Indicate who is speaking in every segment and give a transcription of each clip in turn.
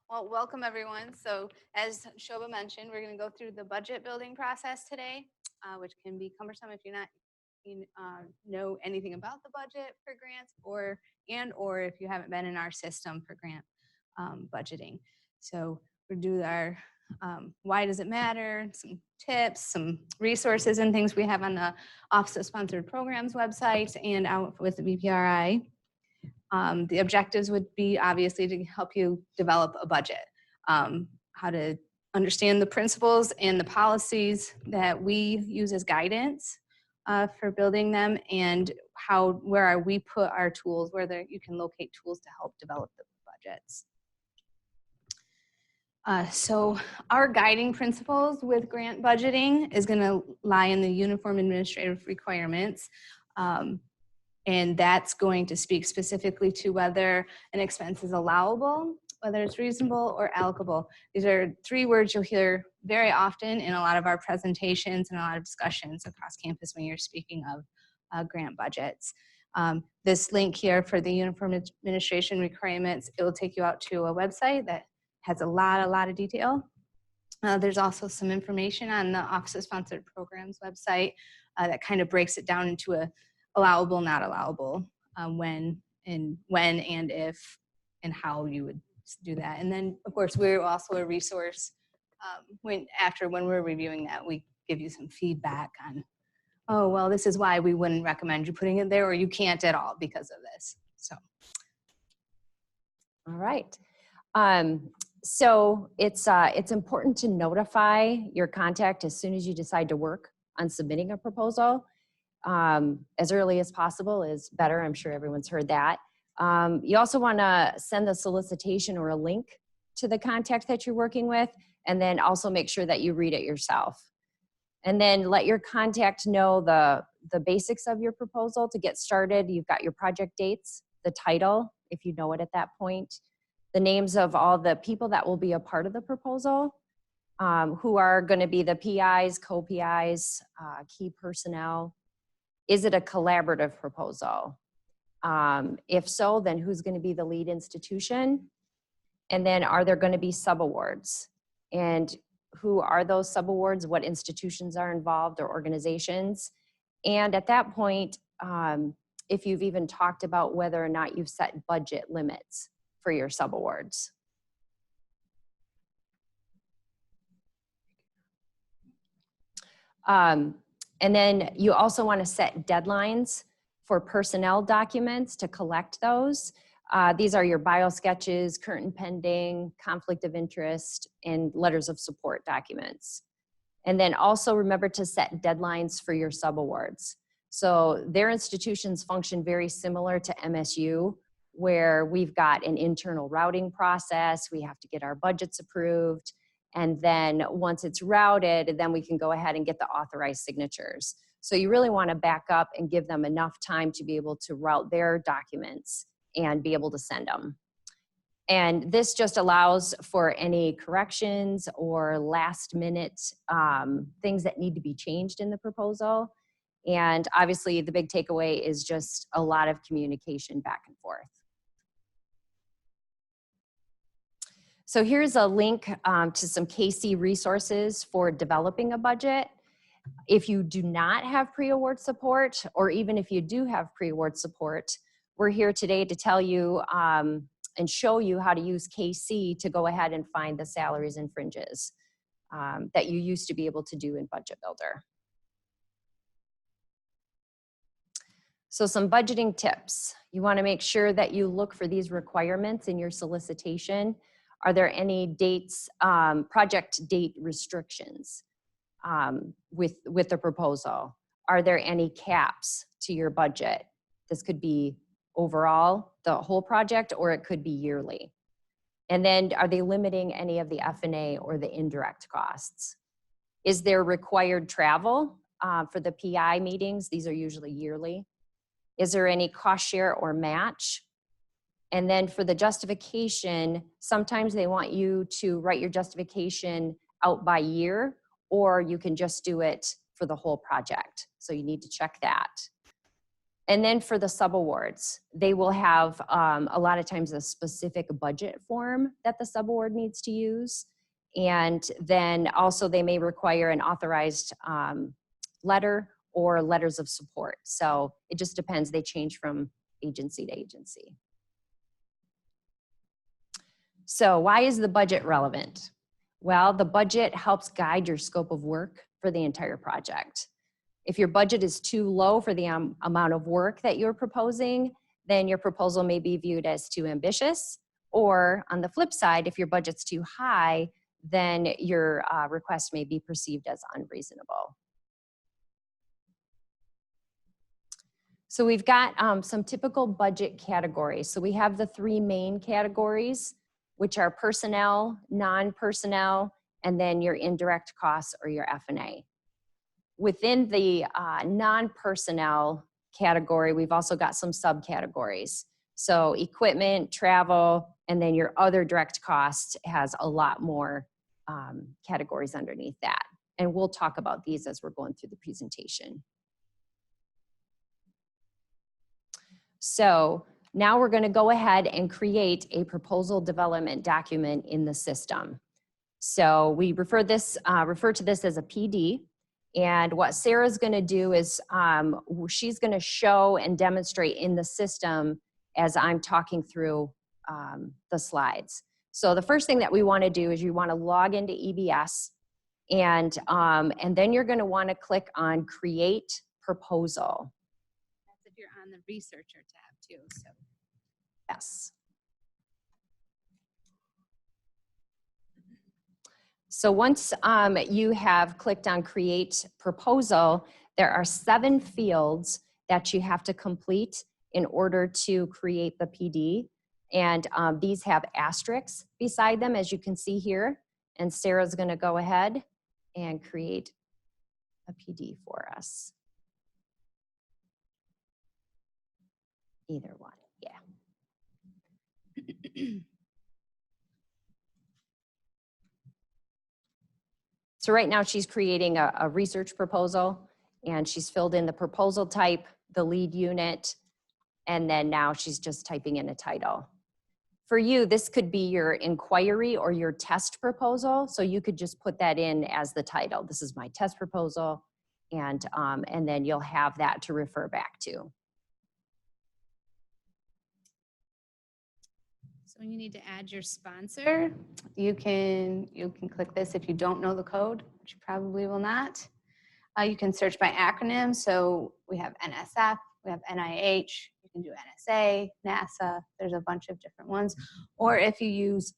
Speaker 1: Well, welcome everyone. So as Shobha mentioned, we're going to go through the budget building process today, which can be cumbersome if you're not know anything about the budget for grants or if you haven't been in our system for grant budgeting. So we'll do our why does it matter, some tips, some resources and things we have on the Office of Sponsored Programs website and out with the BPRI. The objectives would be obviously to help you develop a budget, how to understand the principles and the policies that we use as guidance for building them, and where we put our tools, where you can locate tools to help develop the budgets. So our guiding principles with grant budgeting is going to lie in the uniform administrative requirements. And that's going to speak specifically to whether an expense is allowable, whether it's reasonable or allocable. These are three words you'll hear very often in a lot of our presentations and a lot of discussions across campus when you're speaking of grant budgets. This link here for the uniform administration requirements, it will take you out to a website that has a lot of detail. There's also some information on the Office of Sponsored Programs website that kind of breaks it down into a allowable, not allowable, when and if and how you would do that. And then, of course, we're also a resource when we're reviewing that, we give you some feedback on, oh, well, this is why we wouldn't recommend you putting it there, or you can't at all because of this. So.
Speaker 2: All right. So it's important to notify your contact as soon as you decide to work on submitting a proposal. As early as possible is better. I'm sure everyone's heard that. You also want to send the solicitation or a link to the contact that you're working with, and then also make sure that you read it yourself. And then let your contact know the basics of your proposal to get started. You've got your project dates, the title, if you know it at that point, the names of all the people that will be a part of the proposal, who are going to be the PIs, co-PIs, key personnel. Is it a collaborative proposal? If so, then who's going to be the lead institution? And then are there going to be subawards? And who are those subawards? What institutions are involved or organizations? And at that point, if you've even talked about whether or not you've set budget limits for your subawards. And then you also want to set deadlines for personnel documents to collect those. These are your bio sketches, current and pending, conflict of interest, and letters of support documents. And then also remember to set deadlines for your subawards. So their institutions function very similar to MSU, where we've got an internal routing process, we have to get our budgets approved, and then once it's routed, then we can go ahead and get the authorized signatures. So you really want to back up and give them enough time to be able to route their documents and be able to send them. And this just allows for any corrections or last minute things that need to be changed in the proposal. And obviously the big takeaway is just a lot of communication back and forth. So here's a link to some KC resources for developing a budget. If you do not have pre-award support, or even if you do have pre-award support, we're here today to tell you and show you how to use KC to go ahead and find the salaries and fringes that you used to be able to do in Budget Builder. So some budgeting tips. You want to make sure that you look for these requirements in your solicitation. Are there any dates, project date restrictions with the proposal? Are there any caps to your budget? This could be overall, the whole project, or it could be yearly. And then are they limiting any of the F&A or the indirect costs? Is there required travel for the PI meetings? These are usually yearly. Is there any cost share or match? And then for the justification, sometimes they want you to write your justification out by year, or you can just do it for the whole project. So you need to check that. And then for the subawards, they will have a lot of times a specific budget form that the subaward needs to use. And then also they may require an authorized letter or letters of support. So it just depends. They change from agency to agency. So why is the budget relevant? Well, the budget helps guide your scope of work for the entire project. If your budget is too low for the amount of work that you're proposing, then your proposal may be viewed as too ambitious. Or on the flip side, if your budget's too high, then your request may be perceived as unreasonable. So we've got some typical budget categories. So we have the three main categories, which are personnel, non-personnel, and then your indirect costs or your F&A. Within the non-personnel category, we've also got some subcategories. So equipment, travel, and then your other direct costs has a lot more categories underneath that. And we'll talk about these as we're going through the presentation. So now we're going to go ahead and create a proposal development document in the system. So we refer to this as a PD. And what Sarah's going to do is she's going to show and demonstrate in the system as I'm talking through the slides. So the first thing that we want to do is you want to log into EBS, and then you're going to want to click on Create Proposal.
Speaker 1: That's if you're on the Researcher tab too. So.
Speaker 2: Yes. So once you have clicked on Create Proposal, there are 7 fields that you have to complete in order to create the PD. And these have asterisks beside them, as you can see here. And Sarah's going to go ahead and create a PD for us. Either one, yeah. So right now she's creating a research proposal, and she's filled in the proposal type, the lead unit, and then now she's just typing in a title. For you, this could be your inquiry or your test proposal, so you could just put that in as the title. This is my test proposal, and then you'll have that to refer back to.
Speaker 1: So when you need to add your sponsor, you can click this if you don't know the code, which you probably will not. You can search by acronym. So we have NSF, we have NIH, you can do NSA, NASA, there's a bunch of different ones. Or if you use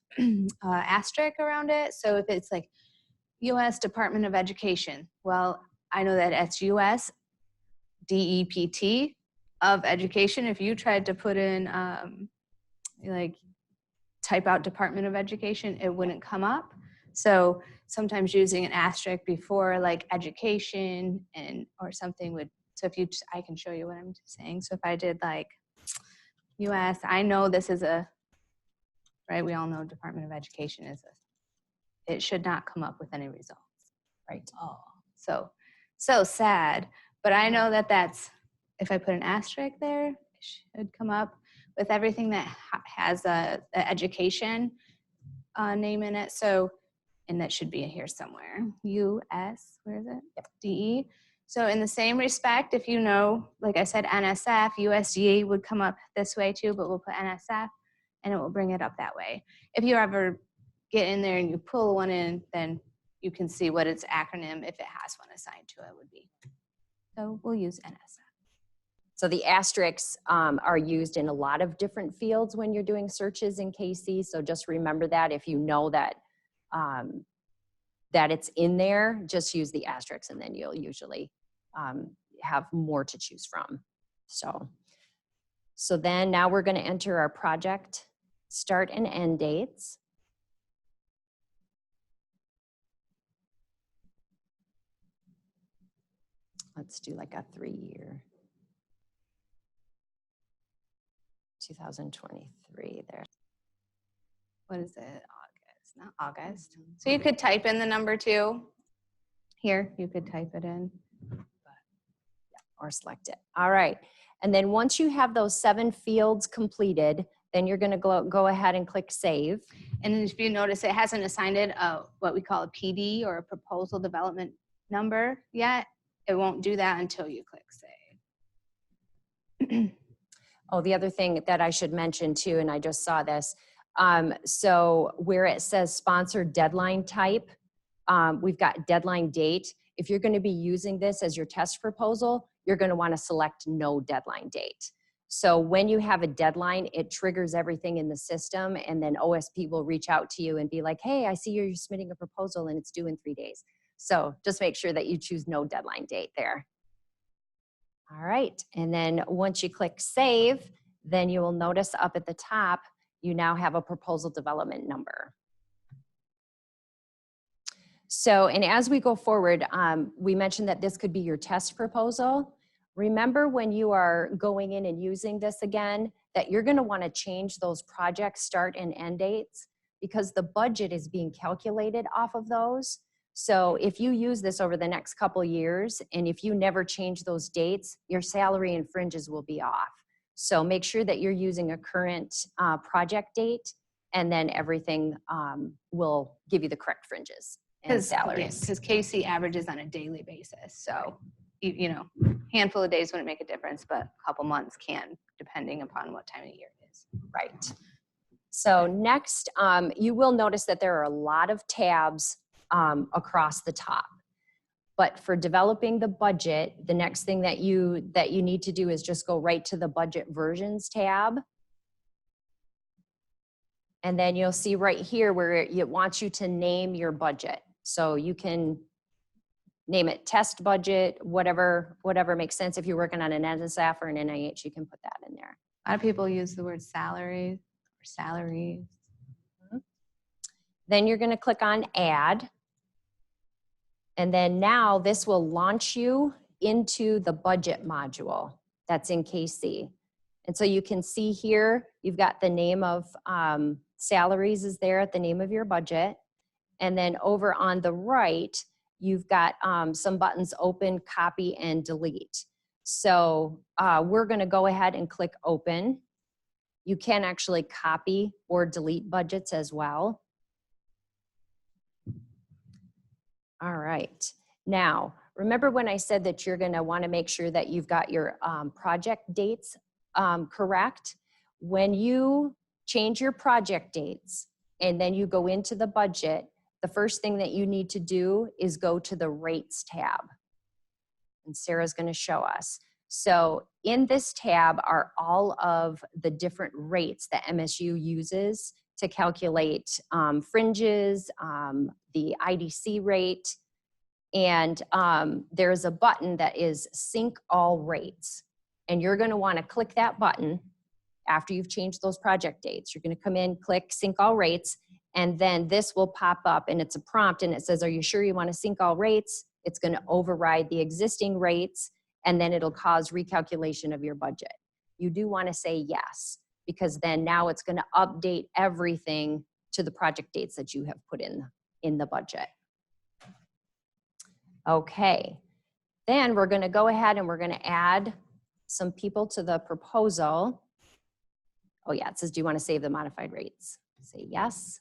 Speaker 1: asterisk around it, so if it's like US Department of Education, well, I know that it's US DEPT of Education. If you tried to put in like type out Department of Education, it wouldn't come up. So sometimes using an asterisk before like education and or something would, so if you, I can show you what I'm saying. So if I did like US, I know this is a, right, we all know Department of Education is a, it should not come up with any results, right? Oh, so sad. But I know that that's, if I put an asterisk there, it should come up with everything that has a education name in it. So, and that should be in here somewhere. US, where is it? Yep. DE. So in the same respect, if you know, like I said, NSF, USDA would come up this way too, but we'll put NSF and it will bring it up that way. If you ever get in there and you pull one in, then you can see what its acronym, if it has one assigned to it, would be. So we'll use NSF.
Speaker 2: So the asterisks are used in a lot of different fields when you're doing searches in KC. So just remember that if you know that that it's in there, just use the asterisks and then you'll usually have more to choose from. So then now we're going to enter our project start and end dates. Let's do like a 3-year. 2023 there.
Speaker 1: What is it? August, not August. So you could type in the number 2. Here, you could type it in.
Speaker 2: Or select it. All right. And then once you have those 7 fields completed, then you're going to go ahead and click save.
Speaker 1: And if you notice, it hasn't assigned it what we call a PD, or a proposal development number yet. It won't do that until you click save.
Speaker 2: Oh, the other thing that I should mention too, and I just saw this, so where it says sponsor deadline type, we've got deadline date. If you're going to be using this as your test proposal, you're going to want to select no deadline date. So when you have a deadline, it triggers everything in the system, and then OSP will reach out to you and be like, hey, I see you're submitting a proposal and it's due in 3 days. So just make sure that you choose no deadline date there. All right, and then once you click save, then you will notice up at the top, you now have a proposal development number. So, and as we go forward, we mentioned that this could be your test proposal. Remember when you are going in and using this again, that you're gonna wanna change those project start and end dates, because the budget is being calculated off of those. So if you use this over the next couple years, and if you never change those dates, your salary and fringes will be off. So make sure that you're using a current project date, and then everything will give you the correct fringes and salaries.
Speaker 1: Because Casey averages on a daily basis. So, you know, handful of days wouldn't make a difference, but a couple months can, depending upon what time of year it is.
Speaker 2: Right. So next, you will notice that there are a lot of tabs across the top. But for developing the budget, the next thing that you need to do is just go right to the budget versions tab. And then you'll see right here where it wants you to name your budget. So you can name it test budget, whatever makes sense. If you're working on an NSF or an NIH, you can put that in there.
Speaker 1: A lot of people use the word salary or salaries.
Speaker 2: Then you're going to click on add. And then now this will launch you into the budget module that's in KC. And so you can see here, you've got the name of salaries is there at the name of your budget. And then over on the right, you've got some buttons open, copy, and delete. So we're going to go ahead and click open. You can actually copy or delete budgets as well. All right. Now, remember when I said that you're going to want to make sure that you've got your project dates correct? When you change your project dates and then you go into the budget, the first thing that you need to do is go to the rates tab. And Sarah's going to show us. So in this tab are all of the different rates that MSU uses to calculate fringes, the IDC rate, and there's a button that is sync all rates. And you're going to want to click that button after you've changed those project dates. You're going to come in, click sync all rates, and then this will pop up and it's a prompt and it says, are you sure you want to sync all rates? It's going to override the existing rates, and then it'll cause recalculation of your budget. You do want to say yes, because then now it's going to update everything to the project dates that you have put in the budget. Okay, then we're going to go ahead and we're going to add some people to the proposal. Oh yeah, it says, do you want to save the modified rates? Say yes.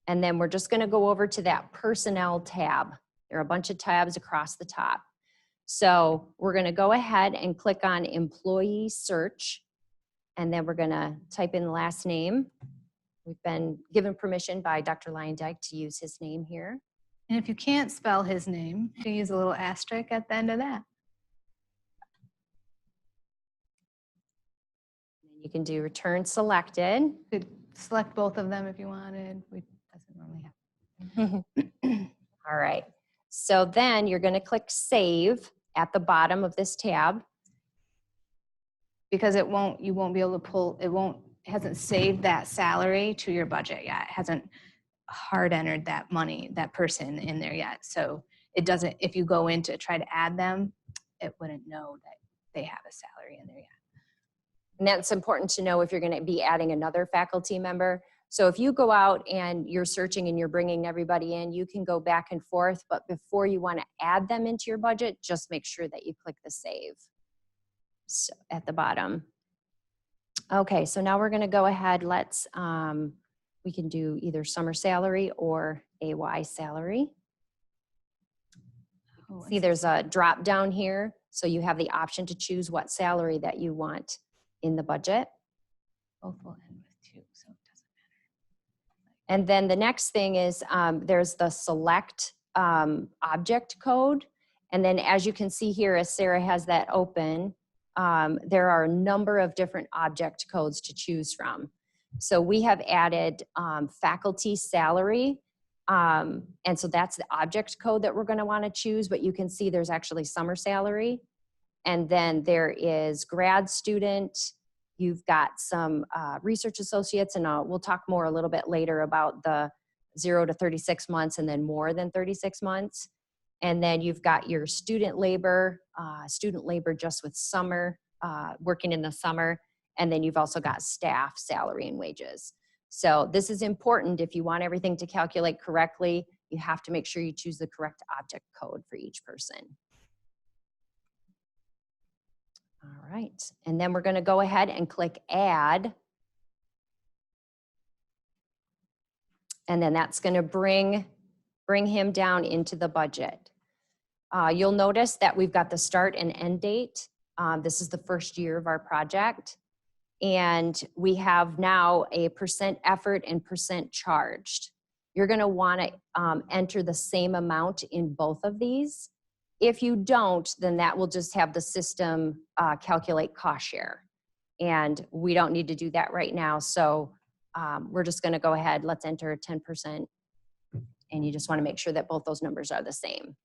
Speaker 2: And then we're just going to go over to that personnel tab. There are a bunch of tabs across the top. So we're going to go ahead and click on employee search. And then we're going to type in the last name. We've been given permission by Dr. Lyondike to use his name here.
Speaker 1: And if you can't spell his name, you can use a little asterisk at the end of that.
Speaker 2: You can do return selected.
Speaker 1: You could select both of them if you wanted. It doesn't normally happen.
Speaker 2: All right. So then you're going to click save at the bottom of this tab.
Speaker 1: Because you won't be able to pull, it hasn't saved that salary to your budget yet. It hasn't hard entered that money, that person in there yet. So it doesn't, if you go in to try to add them, it wouldn't know that they have a salary in there yet.
Speaker 2: And that's important to know if you're going to be adding another faculty member. So if you go out and you're searching and you're bringing everybody in, you can go back and forth, but before you want to add them into your budget, just make sure that you click the save. So at the bottom. Okay, so now we're going to go ahead. Let's, we can do either summer salary or AY salary.
Speaker 1: Oh,
Speaker 2: See, there's a drop down here. So you have the option to choose what salary that you want in the budget.
Speaker 1: both will end with 2, so it doesn't matter.
Speaker 2: And then the next thing is there's the select object code. And then as you can see here, as Sarah has that open, there are a number of different object codes to choose from. So we have added faculty salary. And so that's the object code that we're going to want to choose. But you can see there's actually summer salary. And then there is grad student. You've got some research associates, and we'll talk more a little bit later about the 0 to 36 months and then more than 36 months. And then you've got your student labor just with summer, working in the summer. And then you've also got staff salary and wages. So this is important. If you want everything to calculate correctly, you have to make sure you choose the correct object code for each person. All right, and then we're going to go ahead and click add. And then that's going to bring him down into the budget. You'll notice that we've got the start and end date. This is the first year of our project. And we have now a % effort and % charged. You're going to want to enter the same amount in both of these. If you don't, then that will just have the system calculate cost share. And we don't need to do that right now. So we're just going to go ahead. Let's enter 10%. And you just want to make sure that both those numbers are the same.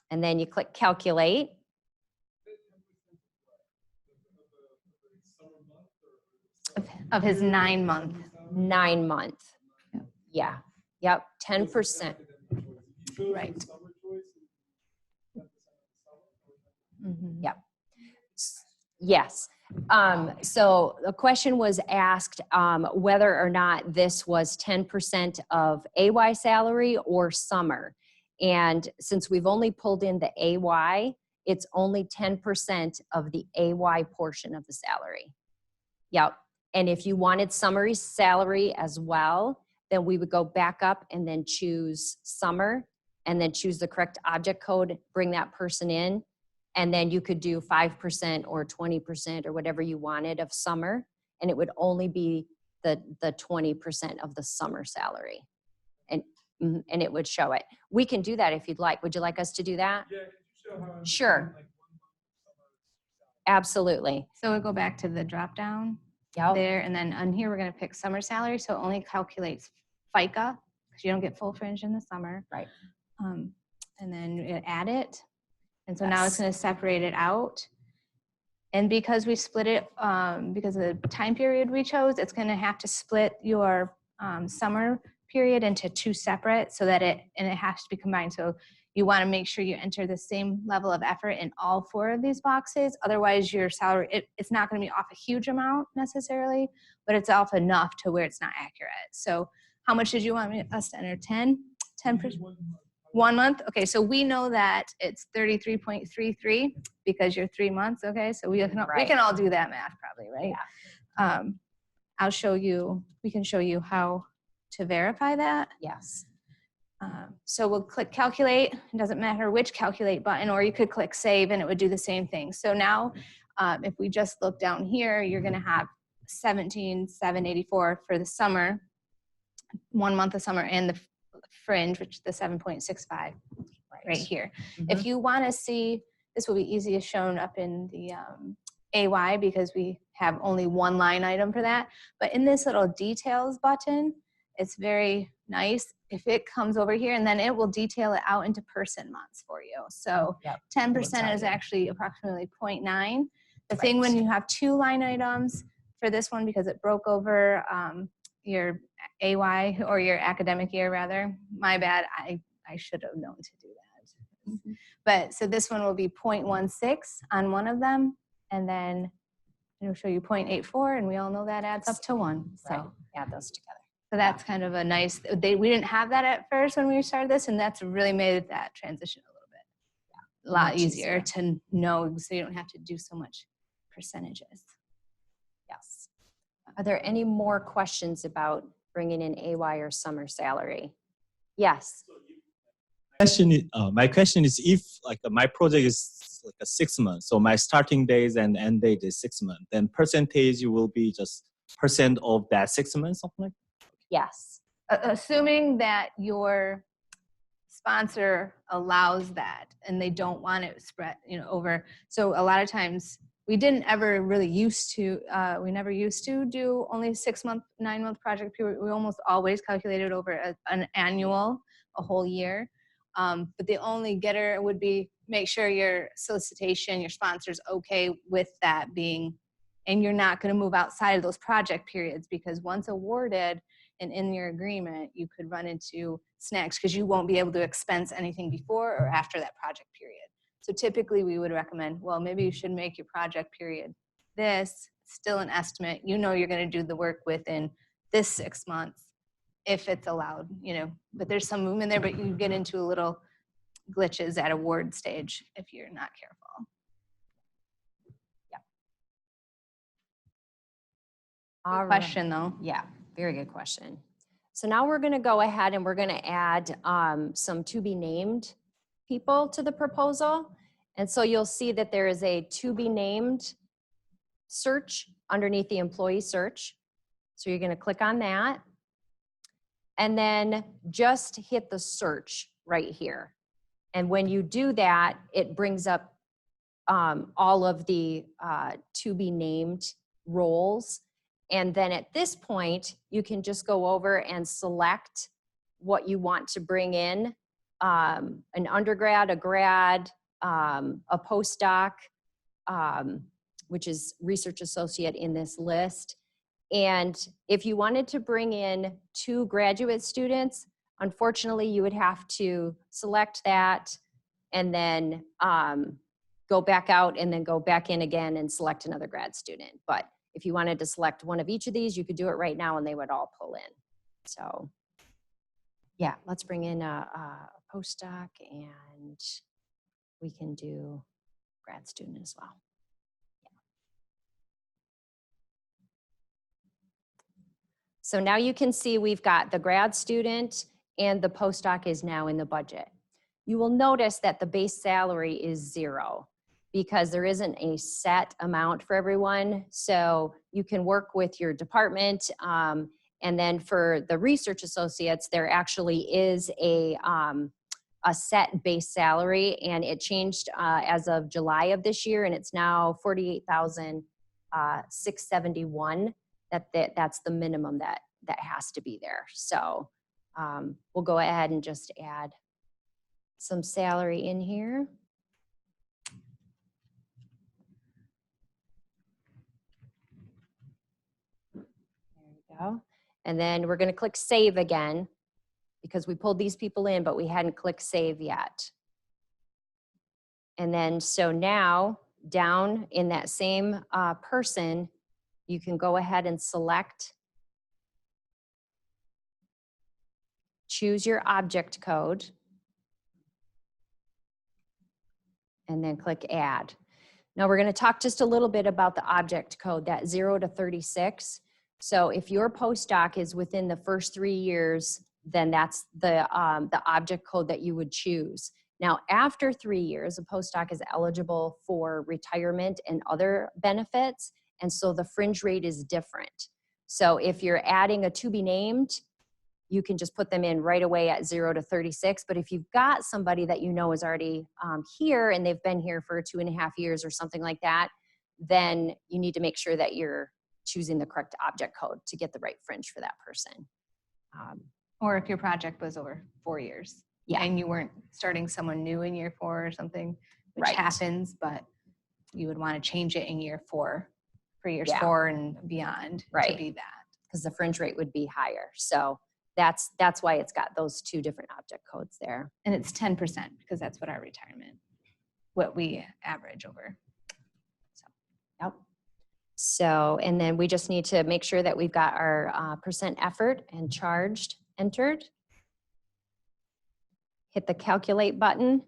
Speaker 2: And then you click calculate.
Speaker 1: Of his 9-month.
Speaker 2: 9 month.
Speaker 1: Yep.
Speaker 2: Yeah. Yep. 10%.
Speaker 1: Right. Mm-hmm.
Speaker 2: Yep. Yes. So the question was asked whether or not this was 10% of AY salary or summer. And since we've only pulled in the AY, it's only 10% of the AY portion of the salary. Yep. And if you wanted summary salary as well, then we would go back up and then choose summer and then choose the correct object code, bring that person in. And then you could do 5% or 20% or whatever you wanted of summer. And it would only be the 20% of the summer salary. And it would show it. We can do that if you'd like. Would you like us to do that?
Speaker 3: Yeah, could you show how
Speaker 2: Sure.
Speaker 3: like 1 month
Speaker 2: Absolutely.
Speaker 1: So we'll go back to the drop down there, and then on here we're going to pick summer salary. So it only calculates FICA because you don't get full fringe in the summer.
Speaker 2: Right.
Speaker 1: And then you add it. And so now it's going to separate it out. And because we split it, because of the time period we chose, it's going to have to split your summer period into 2 separate so that it has to be combined. So you want to make sure you enter the same level of effort in all 4 of these boxes. Otherwise your salary, it's not going to be off a huge amount necessarily, but it's off enough to where it's not accurate. So how much did you want us to enter? 10%? 1 month? Okay, so we know that it's 33.33 because you're 3 months, okay? So we can all do that math probably, right?
Speaker 2: Yeah.
Speaker 1: I'll show you, we can show you how to verify that.
Speaker 2: Yes.
Speaker 1: So we'll click calculate. It doesn't matter which calculate button, or you could click save and it would do the same thing. So now if we just look down here, you're going to have 17,784 for the summer, 1 month of summer, and the fringe, which is the 7.65 right here.
Speaker 2: Mm-hmm.
Speaker 1: If you want to see, this will be easiest shown up in the AY because we have only 1 line item for that. But in this little details button, it's very nice. If it comes over here, and then it will detail it out into person months for you. So 10% is actually approximately 0.9. The thing when you have 2 line items for this one, because it broke over your AY or your academic year rather, my bad, I should have known to do that. Mm-hmm. But so this one will be 0.16 on one of them, and then it'll show you 0.84, and we all know that adds up to 1. So
Speaker 2: right. Add those together.
Speaker 1: So that's kind of a nice, we didn't have that at first when we started this, and that's really made that transition a little bit. a lot
Speaker 2: Much
Speaker 1: easier
Speaker 2: easier.
Speaker 1: to know, so you don't have to do so much percentages.
Speaker 2: Yes. Are there any more questions about bringing in AY or summer salary? Yes.
Speaker 4: My question is, if like my project is like a 6 months, so my starting days and end date is 6 months, then percentage will be just % of that 6 months, something like
Speaker 2: Yes.
Speaker 1: Assuming that your sponsor allows that and they don't want it spread, over. So a lot of times we didn't ever really used to, we never used to do only 6 month, 9 month project period. We almost always calculated over an annual, a whole year. But the only getter would be make sure your solicitation, your sponsor's okay with that being, and you're not going to move outside of those project periods, because once awarded and in your agreement, you could run into snags because you won't be able to expense anything before or after that project period. So typically we would recommend, well, maybe you should make your project period this, still an estimate. You're going to do the work within this 6 months if it's allowed, but there's some movement there, but you get into a little glitches at award stage if you're not careful.
Speaker 2: All
Speaker 1: Good question though.
Speaker 2: Yeah, very good question. So now we're going to go ahead and we're going to add some to be named people to the proposal. And so you'll see that there is a to be named search underneath the employee search. So you're going to click on that. And then just hit the search right here. And when you do that, it brings up all of the to be named roles. And then at this point, you can just go over and select what you want to bring in, an undergrad, a grad, a postdoc, which is research associate in this list. And if you wanted to bring in 2 graduate students, unfortunately, you would have to select that and then go back out and then go back in again and select another grad student. But if you wanted to select one of each of these, you could do it right now and they would all pull in. So yeah, let's bring in a postdoc and we can do grad student as well. So now you can see we've got the grad student and the postdoc is now in the budget. You will notice that the base salary is 0 because there isn't a set amount for everyone. So you can work with your department. And then for the research associates, there actually is a set base salary, and it changed as of July of this year, and it's now $48,671. That's the minimum that has to be there. So we'll go ahead and just add some salary in here. There we go. And then we're going to click save again because we pulled these people in, but we hadn't clicked save yet. And then so now down in that same person, you can go ahead and select, choose your object code, and then click add. Now we're going to talk just a little bit about the object code, that 0 to 36. So if your postdoc is within the first 3 years, then that's the object code that you would choose. Now, after 3 years, a postdoc is eligible for retirement and other benefits, and so the fringe rate is different. So if you're adding a to be named, you can just put them in right away at 0 to 36. But if you've got somebody that you know is already here and they've been here for 2.5 years or something like that, then you need to make sure that you're choosing the correct object code to get the right fringe for that person.
Speaker 1: Or if your project was over 4 years,
Speaker 2: Yeah.
Speaker 1: and you weren't starting someone new in year 4 or something, which
Speaker 2: Right.
Speaker 1: happens, but you would want to change it in year 4 for years
Speaker 2: Yeah.
Speaker 1: 4 and beyond to
Speaker 2: Right.
Speaker 1: be that.
Speaker 2: Because the fringe rate would be higher. So that's why it's got those 2 different object codes there.
Speaker 1: And it's 10% because that's what our retirement, what we average over.
Speaker 2: Yep. So, and then we just need to make sure that we've got our percent effort and charged entered. Hit the calculate button,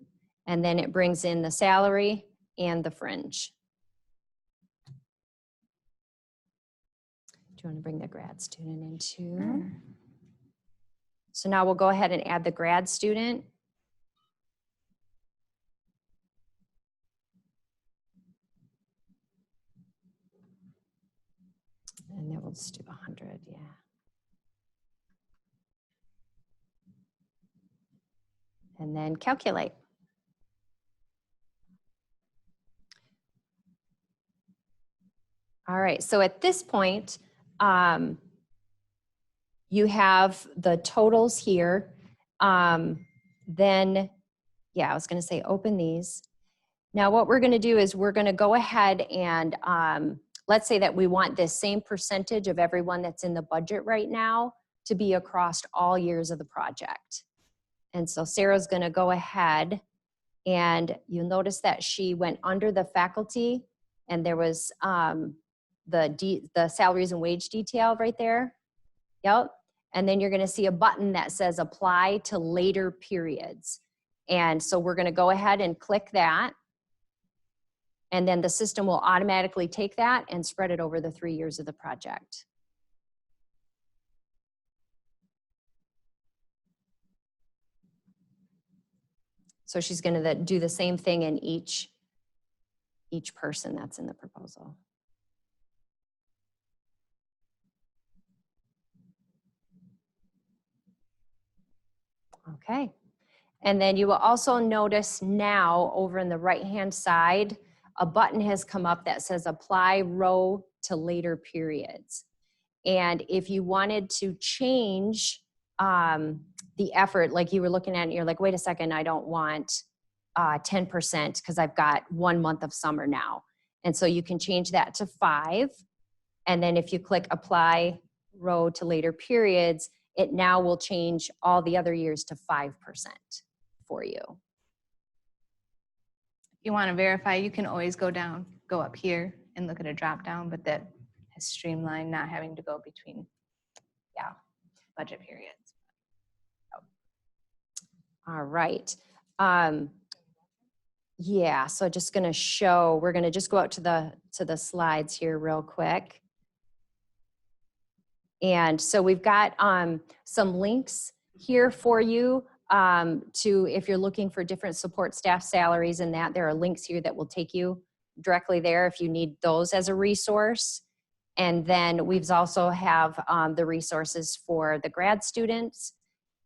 Speaker 2: And then it brings in the salary and the fringe. Do you want to bring the grad student in too? So now we'll go ahead and add the grad student. And then we'll just do 100, yeah. And then calculate. All right, so at this point, you have the totals here. Then, yeah, I was gonna say open these. Now what we're gonna do is we're gonna go ahead and let's say that we want this same percentage of everyone that's in the budget right now to be across all years of the project. And so Sarah's gonna go ahead and you'll notice that she went under the faculty and there was the salaries and wage detail right there. Yep. And then you're gonna see a button that says apply to later periods. And so we're gonna go ahead and click that. And then the system will automatically take that and spread it over the 3 years of the project. So she's gonna do the same thing in each person that's in the proposal. Okay. And then you will also notice now over in the right-hand side, a button has come up that says apply row to later periods. And if you wanted to change the effort, like you were looking at it, you're like, wait a second, I don't want 10% because I've got 1 month of summer now. And so you can change that to 5. And then if you click apply row to later periods, it now will change all the other years to 5% for you.
Speaker 1: If you want to verify, you can always go up here and look at a drop down, but that has streamlined not having to go between, yeah, budget periods.
Speaker 2: All right. Yeah, so just gonna show, we're gonna just go out to the slides here real quick. And so we've got some links here for you to, if you're looking for different support staff salaries and that, there are links here that will take you directly there if you need those as a resource. And then we've also have the resources for the grad students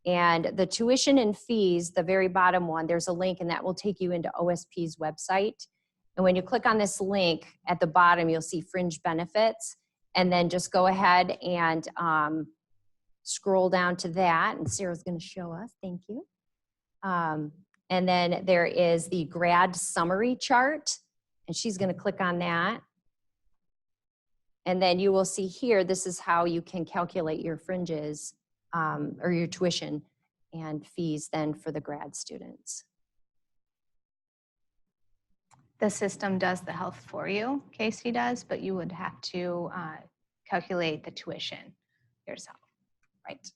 Speaker 2: and the tuition and fees, the very bottom one, there's a link and that will take you into OSP's website. And when you click on this link at the bottom, you'll see fringe benefits. And then just go ahead and scroll down to that. And Sarah's going to show us. Thank you. And then there is the grad summary chart. And she's going to click on that. And then you will see here, this is how you can calculate your fringes or your tuition and fees then for the grad students.
Speaker 1: The system does the health for you, Casey does, but you would have to calculate the tuition yourself.
Speaker 2: Right.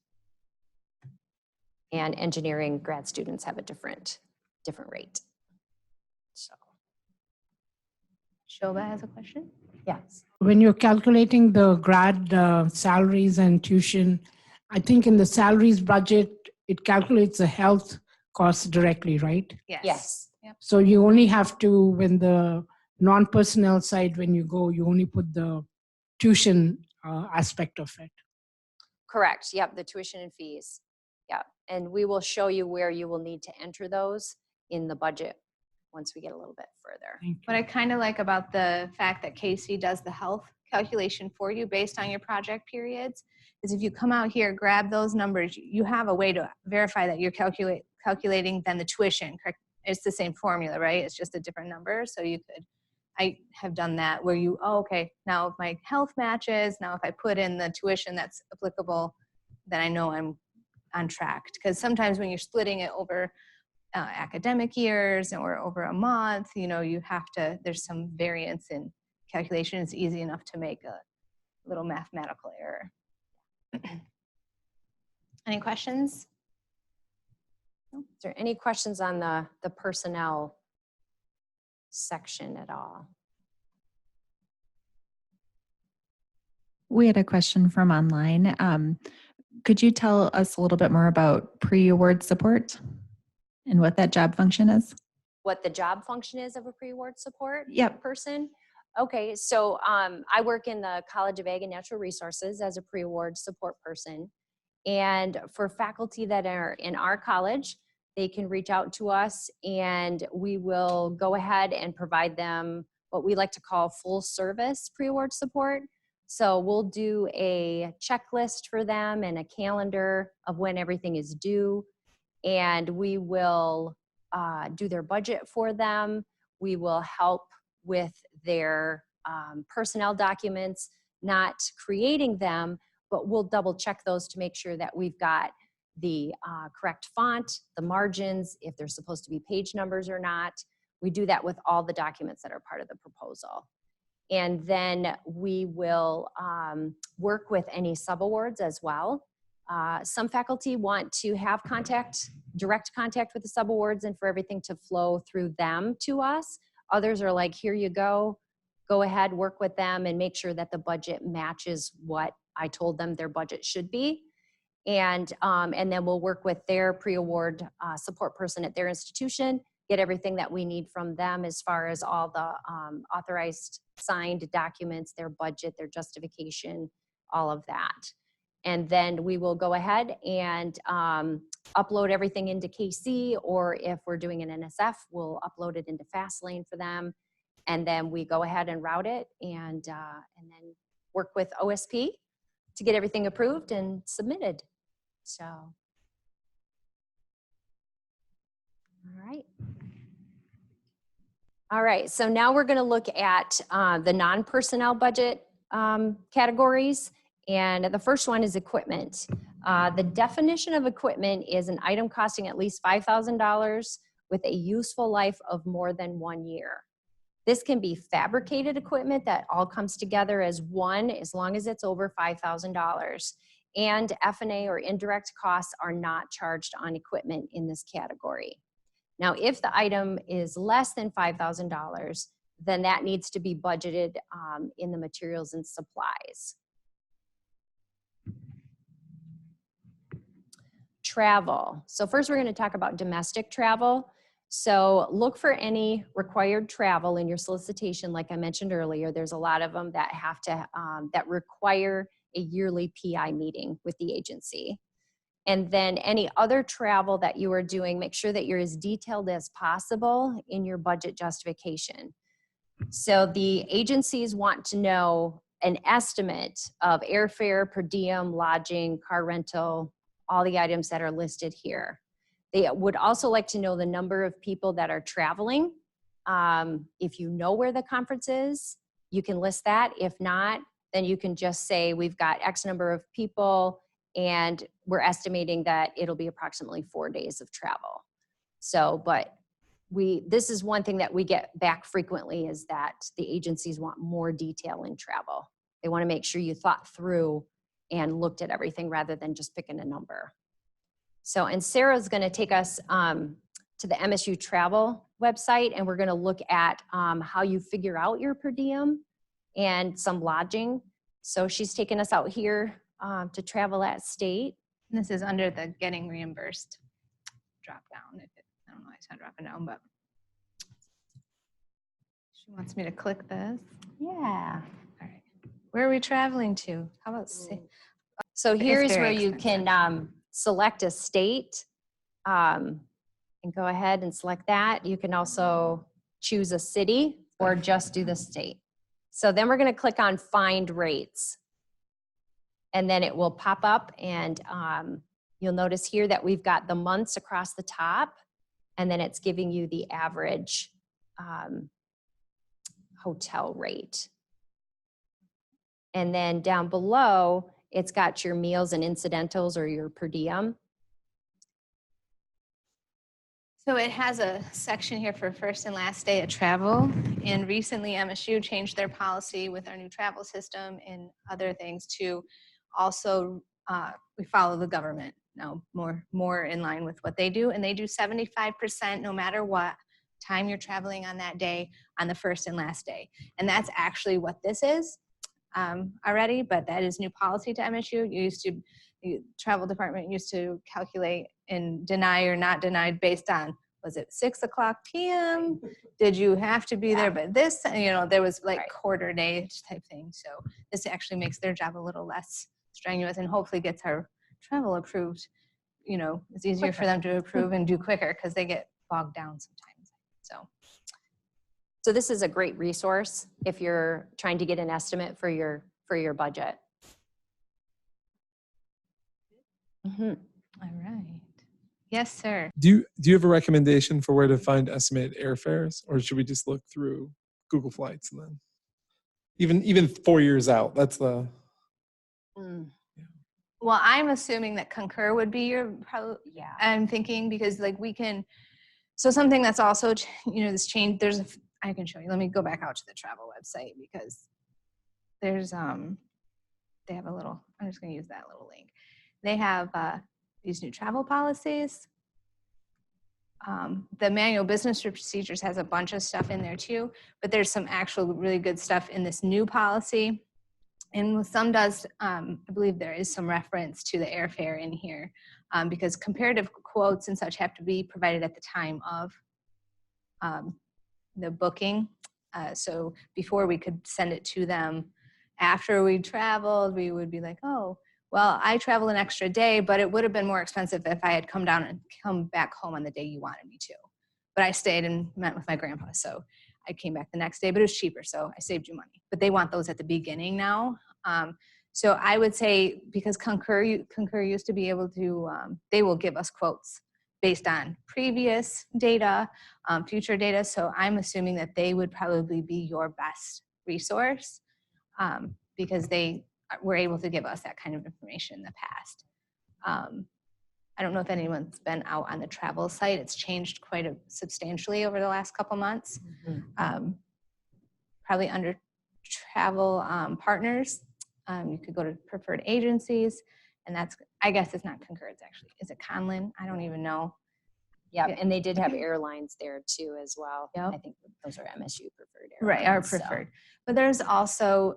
Speaker 2: And engineering grad students have a different rate. So.
Speaker 1: Shobha has a question?
Speaker 2: Yes.
Speaker 5: When you're calculating the grad salaries and tuition, I think in the salaries budget, it calculates the health costs directly, right?
Speaker 1: Yes.
Speaker 2: Yes.
Speaker 1: Yep.
Speaker 5: So you only have to, when the non-personnel side, when you go, you only put the tuition aspect of it.
Speaker 2: Correct. Yep. The tuition and fees. Yep. And we will show you where you will need to enter those in the budget once we get a little bit further.
Speaker 5: Thank you.
Speaker 1: What I kind of like about the fact that Casey does the health calculation for you based on your project periods is if you come out here, grab those numbers, you have a way to verify that you're calculating then the tuition, correct? It's the same formula, right? It's just a different number. So you could, I have done that where you, oh, okay, now if my health matches, now if I put in the tuition that's applicable, then I know I'm on track. Because sometimes when you're splitting it over academic years or over a month, you know, you have to, there's some variance in calculation. It's easy enough to make a little mathematical error. Any questions?
Speaker 2: Is there any questions on the personnel section at all?
Speaker 6: We had a question from online. Could you tell us a little bit more about pre-award support and what that job function is?
Speaker 2: What the job function is of a pre-award support
Speaker 6: Yep.
Speaker 2: person? Okay, so I work in the College of Ag and Natural Resources as a pre-award support person. And for faculty that are in our college, they can reach out to us and we will go ahead and provide them what we like to call full service pre-award support. So we'll do a checklist for them and a calendar of when everything is due. And we will do their budget for them. We will help with their personnel documents, not creating them, but we'll double check those to make sure that we've got the correct font, the margins, if they're supposed to be page numbers or not. We do that with all the documents that are part of the proposal. And then we will work with any subawards as well. Some faculty want to have direct contact with the subawards and for everything to flow through them to us. Others are like, here you go ahead, work with them and make sure that the budget matches what I told them their budget should be. And then we'll work with their pre-award support person at their institution, get everything that we need from them as far as all the authorized signed documents, their budget, their justification, all of that. And then we will go ahead and upload everything into KC, or if we're doing an NSF, we'll upload it into Fastlane for them. And then we go ahead and route it and then work with OSP to get everything approved and submitted. So, all right. All right, so now we're going to look at the non-personnel budget categories. And the first one is equipment. The definition of equipment is an item costing at least $5,000 with a useful life of more than 1 year. This can be fabricated equipment that all comes together as one, as long as it's over $5,000. And F&A or indirect costs are not charged on equipment in this category. Now, if the item is less than $5,000, then that needs to be budgeted in the materials and supplies. Travel. So first we're going to talk about domestic travel. So look for any required travel in your solicitation. Like I mentioned earlier, there's a lot of them that have to, that require a yearly PI meeting with the agency. And then any other travel that you are doing, make sure that you're as detailed as possible in your budget justification. So the agencies want to know an estimate of airfare, per diem, lodging, car rental, all the items that are listed here. They would also like to know the number of people that are traveling. If you know where the conference is, you can list that. If not, then you can just say we've got X number of people and we're estimating that it'll be approximately 4 days of travel. So, but this is one thing that we get back frequently is that the agencies want more detail in travel. They want to make sure you thought through and looked at everything rather than just picking a number. So, and Sarah's going to take us to the MSU travel website, and we're going to look at how you figure out your per diem and some lodging. So she's taking us out here to travel at state.
Speaker 1: And this is under the getting reimbursed drop down. I don't know why it's not dropping down, but she wants me to click this.
Speaker 2: Yeah.
Speaker 1: All right. Where are we traveling to? How about say?
Speaker 2: So
Speaker 1: It's
Speaker 2: here's
Speaker 1: very
Speaker 2: where you
Speaker 1: expensive.
Speaker 2: can select a state and go ahead and select that. You can also choose a city or just do the state. So then we're going to click on find rates. And then it will pop up and you'll notice here that we've got the months across the top and then it's giving you the average hotel rate. And then down below, it's got your meals and incidentals or your per diem.
Speaker 1: So it has a section here for first and last day of travel. And recently MSU changed their policy with our new travel system and other things to also, we follow the government. now more in line with what they do. And they do 75% no matter what time you're traveling on that day on the first and last day. And that's actually what this is already, but that is new policy to MSU. Travel department used to calculate and deny or not denied based on, was it 6:00 p.m.? Did you have to be there? But this, there was like quarter day type thing. So this actually makes their job a little less strenuous and hopefully gets our travel approved. It's easier for them to approve and do quicker because they get bogged down sometimes.
Speaker 2: So this is a great resource if you're trying to get an estimate for your budget.
Speaker 1: All right. Yes, sir.
Speaker 3: Do you have a recommendation for where to find estimated airfares, or should we just look through Google Flights and then even 4 years out? That's the.
Speaker 1: Well, I'm assuming that Concur would be your
Speaker 2: Yeah.
Speaker 1: I'm thinking because we can. So something that's also this change. I can show you. Let me go back out to the travel website because there's they have a little. I'm just going to use that little link. They have these new travel policies. The manual business procedures has a bunch of stuff in there too, but there's some actual really good stuff in this new policy. And some does, I believe there is some reference to the airfare in here because comparative quotes and such have to be provided at the time of the booking. So before we could send it to them after we traveled, we would be like, oh, well, I traveled an extra day, but it would have been more expensive if I had come down and come back home on the day you wanted me to. But I stayed and met with my grandpa, so I came back the next day, but it was cheaper, so I saved you money. But they want those at the beginning now. So I would say because Concur used to be able to, they will give us quotes based on previous data, future data. So I'm assuming that they would probably be your best resource because they were able to give us that kind of information in the past. I don't know if anyone's been out on the travel site. It's changed quite substantially over the last couple months. Probably under travel partners, you could go to preferred agencies, and I guess it's not Concur, it's actually, is it Conlin? I don't even know.
Speaker 2: Yeah, and they did have airlines there too as well.
Speaker 1: Yep.
Speaker 2: I think those are MSU preferred airlines.
Speaker 1: Right, our preferred. But there's also,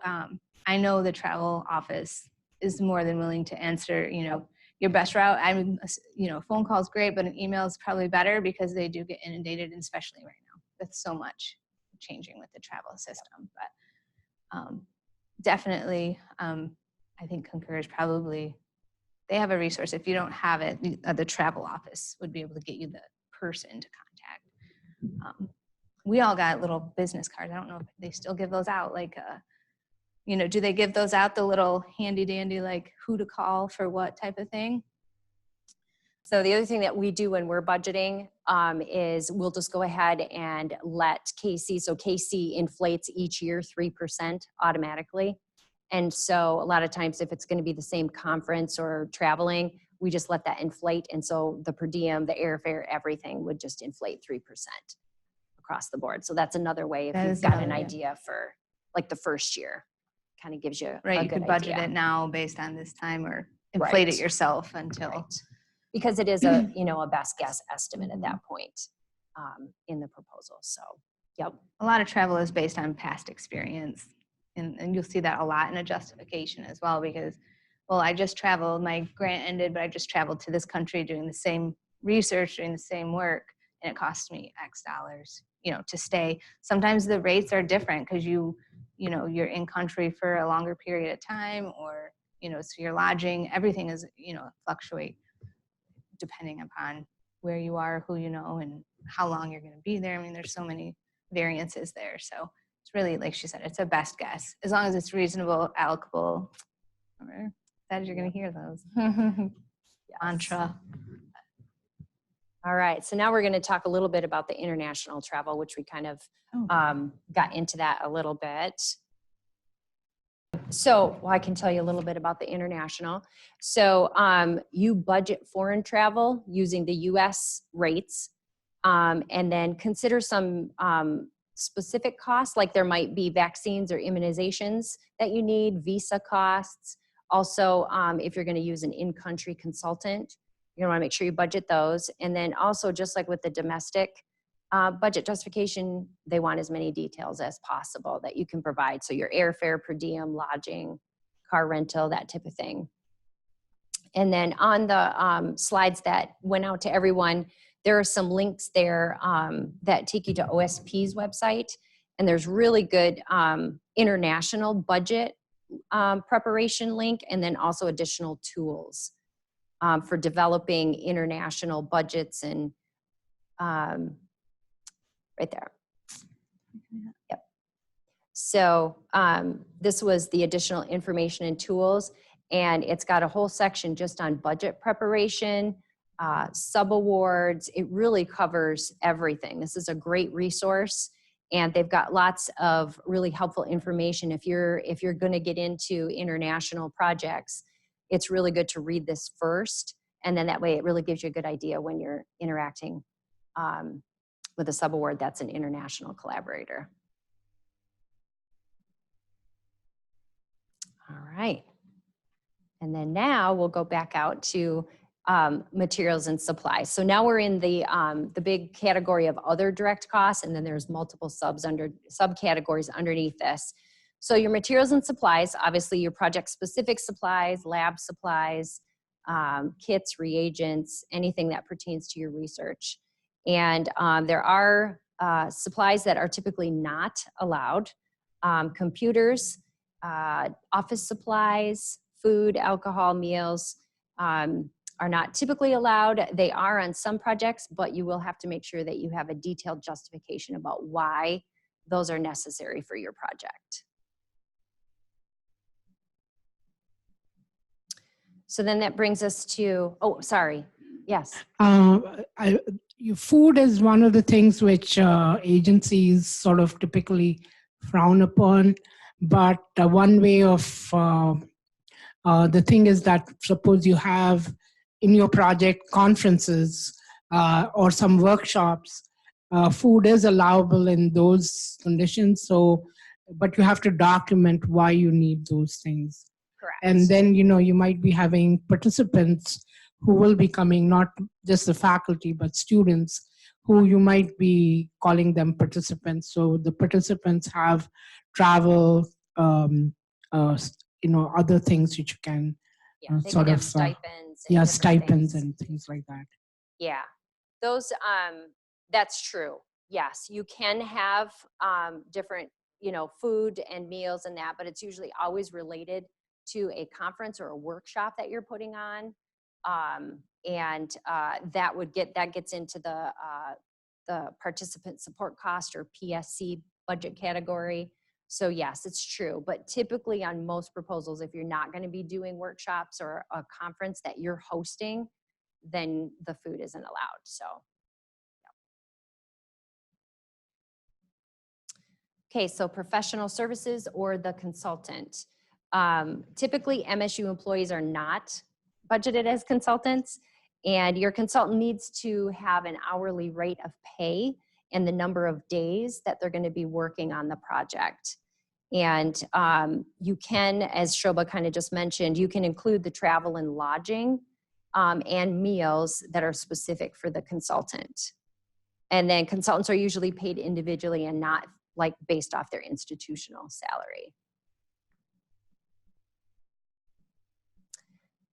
Speaker 1: I know the travel office is more than willing to answer, your best route. Phone call is great, but an email is probably better because they do get inundated, and especially right now with so much changing with the travel system. But definitely, I think Concur is probably, they have a resource. If you don't have it, the travel office would be able to get you the person to contact. We all got little business cards. I don't know if they still give those out. Do they give those out, the little handy dandy, who to call for what type of thing?
Speaker 2: So the other thing that we do when we're budgeting is we'll just go ahead and let KC, so KC inflates each year 3% automatically. And so a lot of times if it's going to be the same conference or traveling, we just let that inflate. And so the per diem, the airfare, everything would just inflate 3% across the board. So that's another way if you've got an idea for the first year. Kind of gives you a
Speaker 1: you
Speaker 2: good
Speaker 1: could budget
Speaker 2: idea.
Speaker 1: it now based on this time or inflate it yourself until.
Speaker 2: Because it is a best guess estimate at that point in the proposal. So, yep.
Speaker 1: A lot of travel is based on past experience. And you'll see that a lot in a justification as well because, well, I just traveled, my grant ended, but I just traveled to this country doing the same research, doing the same work, and it cost me X dollars, to stay. Sometimes the rates are different because you're in country for a longer period of time or, so your lodging, everything is, fluctuate depending upon where you are, who you know, and how long you're going to be there. I mean, there's so many variances there. So it's really, like she said, it's a best guess. As long as it's reasonable, allocable, that you're going to hear those. Mantra.
Speaker 2: All right. So now we're going to talk a little bit about the international travel, which we kind of got into that a little bit. So I can tell you a little bit about the international. So you budget foreign travel using the US rates and then consider some specific costs, like there might be vaccines or immunizations that you need, visa costs. Also, if you're going to use an in-country consultant, You're gonna wanna make sure you budget those. And then also, just like with the domestic budget justification, they want as many details as possible that you can provide. So your airfare, per diem, lodging, car rental, that type of thing. And then on the slides that went out to everyone, there are some links there that take you to OSP's website. And there's really good international budget preparation link, and then also additional tools for developing international budgets, and right there. Yep. So this was the additional information and tools, and it's got a whole section just on budget preparation, subawards. It really covers everything. This is a great resource, and they've got lots of really helpful information. If you're going to get into international projects, it's really good to read this first, and then that way it really gives you a good idea when you're interacting with a subaward that's an international collaborator. All right. And then now we'll go back out to materials and supplies. So now we're in the big category of other direct costs, and then there's multiple subcategories underneath this. So your materials and supplies, obviously your project-specific supplies, lab supplies, kits, reagents, anything that pertains to your research. And there are supplies that are typically not allowed. Computers, office supplies, food, alcohol, meals are not typically allowed. They are on some projects, but you will have to make sure that you have a detailed justification about why those are necessary for your project. So then that brings us to, oh, sorry, yes.
Speaker 5: Food is one of the things which agencies sort of typically frown upon, but one way of the thing is that suppose you have in your project conferences or some workshops, food is allowable in those conditions. So, but you have to document why you need those things.
Speaker 2: Correct.
Speaker 5: And then, you might be having participants who will be coming, not just the faculty, but students who you might be calling them participants. So the participants have travel, other things which you can
Speaker 2: sort of stipends.
Speaker 5: Stipends and things like that.
Speaker 2: Yeah, those, that's true. Yes, you can have different, food and meals and that, but it's usually always related to a conference or a workshop that you're putting on. That gets into the participant support cost or PSC budget category. So yes, it's true. But typically on most proposals, if you're not going to be doing workshops or a conference that you're hosting, then the food isn't allowed. So. Okay, so professional services or the consultant. Typically, MSU employees are not budgeted as consultants, and your consultant needs to have an hourly rate of pay and the number of days that they're going to be working on the project. And you can, as Shobha kind of just mentioned, you can include the travel and lodging and meals that are specific for the consultant. And then consultants are usually paid individually and not like based off their institutional salary.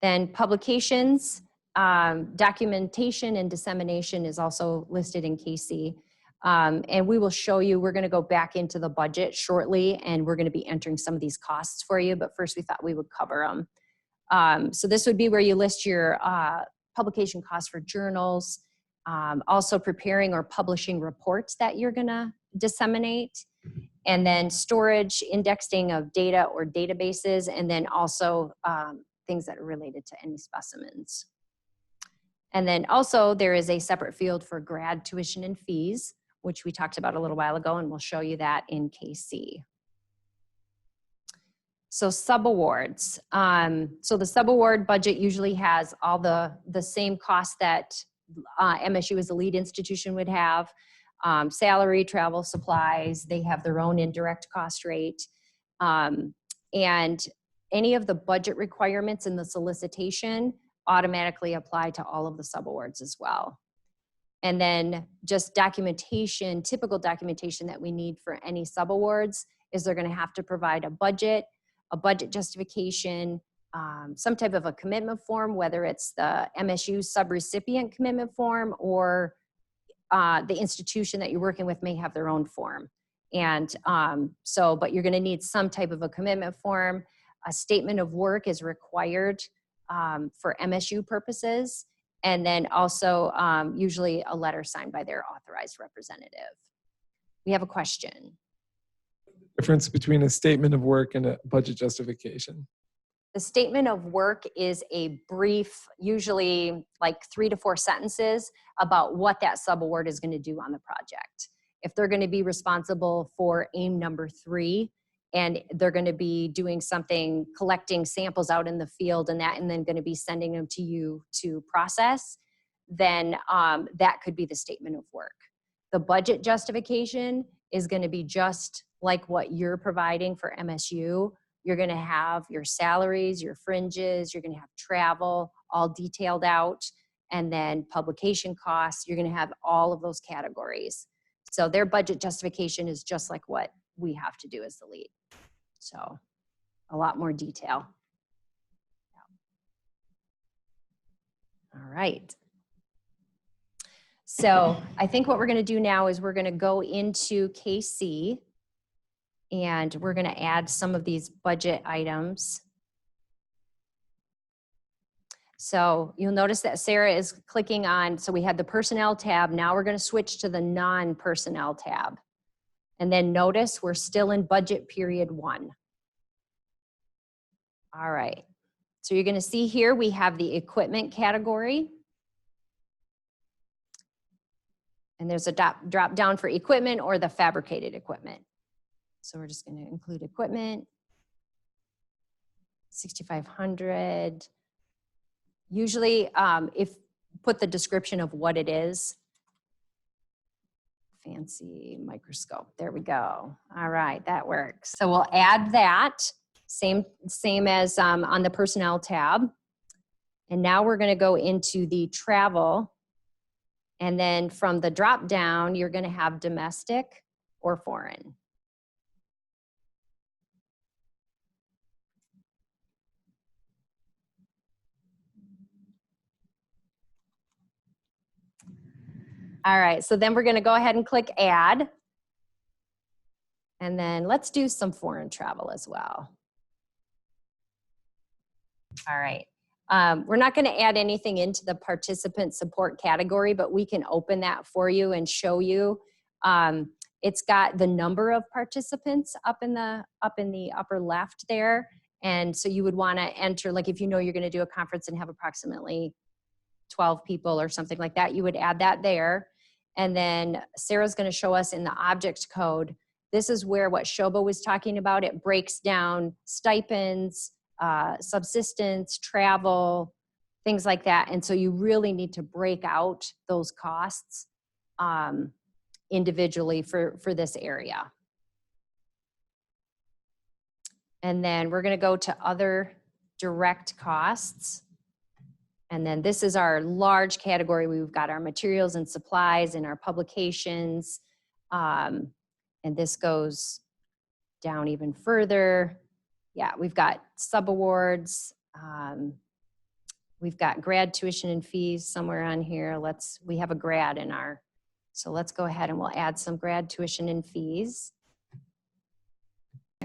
Speaker 2: Then publications, documentation and dissemination is also listed in KC. And we will show you, we're going to go back into the budget shortly, and we're going to be entering some of these costs for you, but first we thought we would cover them. So this would be where you list your publication costs for journals, also preparing or publishing reports that you're going to disseminate, and then storage, indexing of data or databases, and then also things that are related to any specimens. And then also there is a separate field for grad tuition and fees, which we talked about a little while ago, and we'll show you that in KC. So subawards. So the subaward budget usually has all the same costs that MSU as a lead institution would have. Salary, travel, supplies, they have their own indirect cost rate. And any of the budget requirements in the solicitation automatically apply to all of the subawards as well. And then just documentation, typical documentation that we need for any subawards is they're going to have to provide a budget justification, some type of a commitment form, whether it's the MSU subrecipient commitment form or the institution that you're working with may have their own form. And but you're going to need some type of a commitment form. A statement of work is required for MSU purposes. And then also usually a letter signed by their authorized representative. We have a question.
Speaker 3: Difference between a statement of work and a budget justification.
Speaker 2: The statement of work is a brief, usually like 3 to 4 sentences about what that subaward is going to do on the project. If they're going to be responsible for aim number 3, and they're going to be doing something, collecting samples out in the field and then going to be sending them to you to process, then that could be the statement of work. The budget justification is going to be just like what you're providing for MSU. You're going to have your salaries, your fringes, you're going to have travel, all detailed out, and then publication costs. You're going to have all of those categories. So their budget justification is just like what we have to do as the lead. So a lot more detail. All right. So I think what we're going to do now is we're going to go into KC and we're going to add some of these budget items. So you'll notice that Sarah is clicking on, so we had the personnel tab. Now we're going to switch to the non-personnel tab. And then notice we're still in budget period 1. All right. So you're going to see here we have the equipment category. And there's a drop down for equipment or the fabricated equipment. So we're just going to include equipment, 6,500. Usually, if put the description of what it is. Fancy microscope. There we go. All right, that works. So we'll add that, same as on the personnel tab. And now we're going to go into the travel. And then from the drop down, you're going to have domestic or foreign. All right, so then we're going to go ahead and click add. And then let's do some foreign travel as well. All right. We're not going to add anything into the participant support category, but we can open that for you and show you. It's got the number of participants up in the upper left there. And so you would want to enter, like if you know you're going to do a conference and have approximately 12 people or something like that, you would add that there. And then Sarah's going to show us in the object code. This is where what Shobha was talking about, it breaks down stipends, subsistence, travel, things like that. And so you really need to break out those costs individually for this area. And then we're going to go to other direct costs. And then this is our large category. We've got our materials and supplies and our publications. And this goes down even further. Yeah, we've got subawards. We've got grad tuition and fees somewhere on here. We have a grad in our, so let's go ahead and we'll add some grad tuition and fees.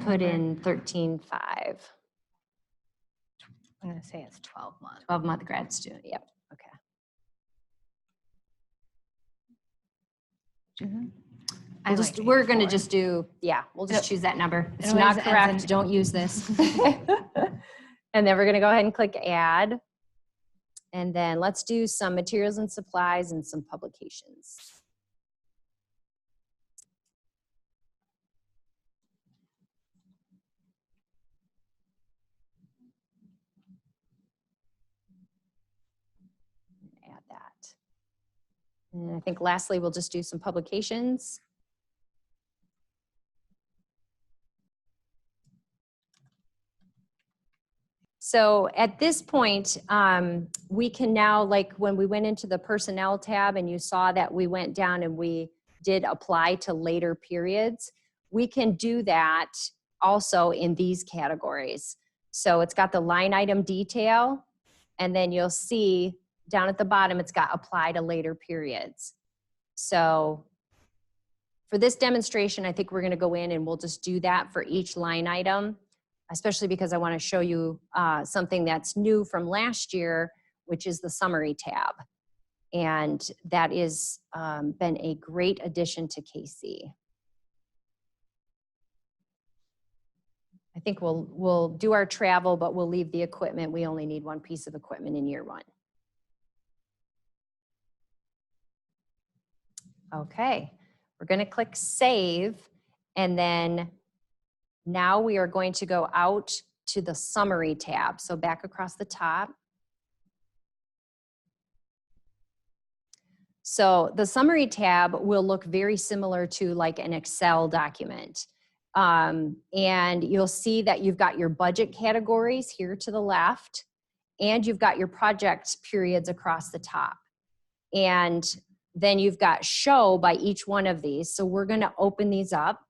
Speaker 2: Put in 13.5.
Speaker 1: I'm going to say it's 12 months.
Speaker 2: 12-month grad student, yep, okay. We're going to just do, yeah, we'll just choose that number. It's not correct, don't use this. And then we're going to go ahead and click add. And then let's do some materials and supplies and some publications. Add that. And I think lastly, we'll just do some publications. So at this point, we can now, like when we went into the personnel tab and you saw that we went down and we did apply to later periods, we can do that also in these categories. So it's got the line item detail, and then you'll see down at the bottom, it's got apply to later periods. So for this demonstration, I think we're gonna go in and we'll just do that for each line item, especially because I wanna show you something that's new from last year, which is the summary tab. And that is been a great addition to KC. I think we'll do our travel, but we'll leave the equipment. We only need one piece of equipment in year one. Okay, we're gonna click save, and then now we are going to go out to the summary tab. So back across the top. So the summary tab will look very similar to like an Excel document. And you'll see that you've got your budget categories here to the left, and you've got your project periods across the top. And then you've got show by each one of these. So we're gonna open these up.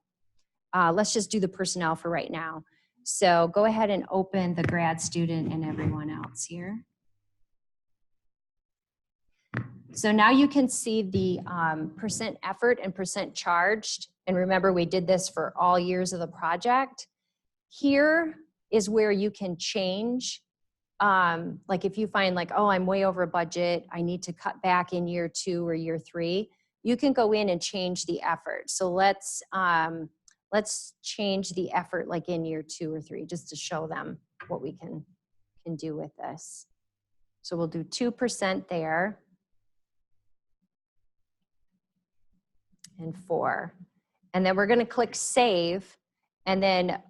Speaker 2: Let's just do the personnel for right now. So go ahead and open the grad student and everyone else here. So now you can see the percent effort and percent charged. And remember, we did this for all years of the project. Here is where you can change. Like if you find like, oh, I'm way over budget, I need to cut back in year 2 or year 3, you can go in and change the effort. So let's change the effort like in year 2 or 3, just to show them what we can do with this. So we'll do 2% there. And 4. And then we're going to click save, and then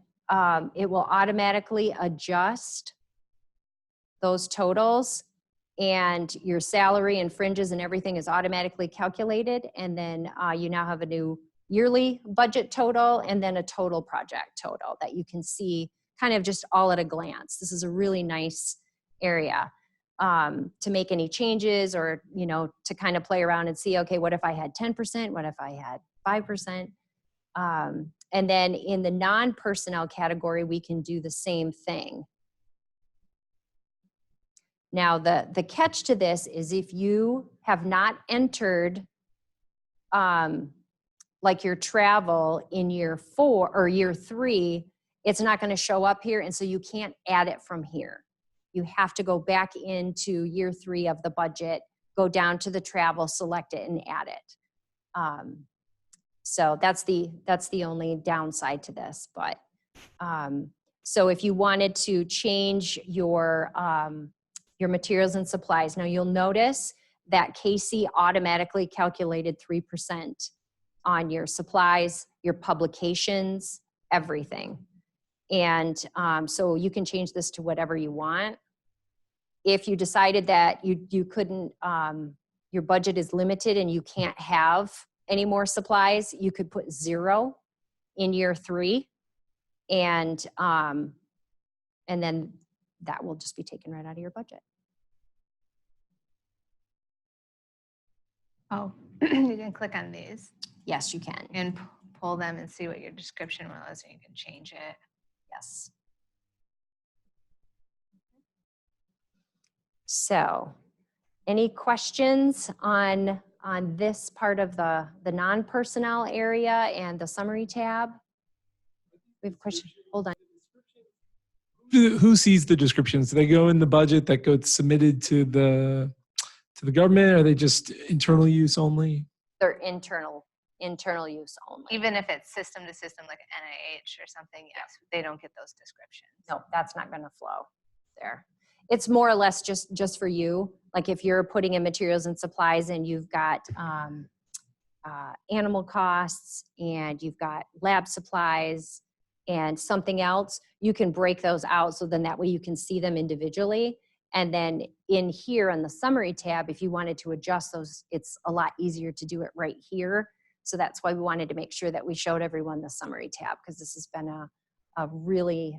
Speaker 2: it will automatically adjust those totals, and your salary and fringes and everything is automatically calculated. And then you now have a new yearly budget total and then a total project total that you can see kind of just all at a glance. This is a really nice area to make any changes, or, you know, to kind of play around and see, okay, what if I had 10%? What if I had 5%? And then in the non-personnel category, we can do the same thing. Now, the catch to this is if you have not entered like your travel in year 4 or year 3, it's not going to show up here, and so you can't add it from here. You have to go back into year 3 of the budget, go down to the travel, select it, and add it. So that's the only downside to this. But so if you wanted to change your materials and supplies, now you'll notice that KC automatically calculated 3% on your supplies, your publications, everything. And so you can change this to whatever you want. If you decided that you couldn't, your budget is limited and you can't have any more supplies, you could put 0 in year 3, and then that will just be taken right out of your budget.
Speaker 1: Oh, you can click on these
Speaker 2: Yes, you can.
Speaker 1: and pull them and see what your description was, and you can change it.
Speaker 2: Yes. So, any questions on this part of the non-personnel area and the summary tab? We have a question. Hold on.
Speaker 3: Who sees the descriptions? Do they go in the budget that gets submitted to the government? Or are they just internal use only?
Speaker 2: They're internal use only.
Speaker 1: Even if it's system to system, like an NIH or something, yes, they don't get those descriptions.
Speaker 2: No, that's not going to flow there. It's more or less just for you. Like if you're putting in materials and supplies and you've got animal costs and you've got lab supplies and something else, you can break those out, so then that way you can see them individually. And then in here on the summary tab, if you wanted to adjust those, it's a lot easier to do it right here. So that's why we wanted to make sure that we showed everyone the summary tab, because this has been a really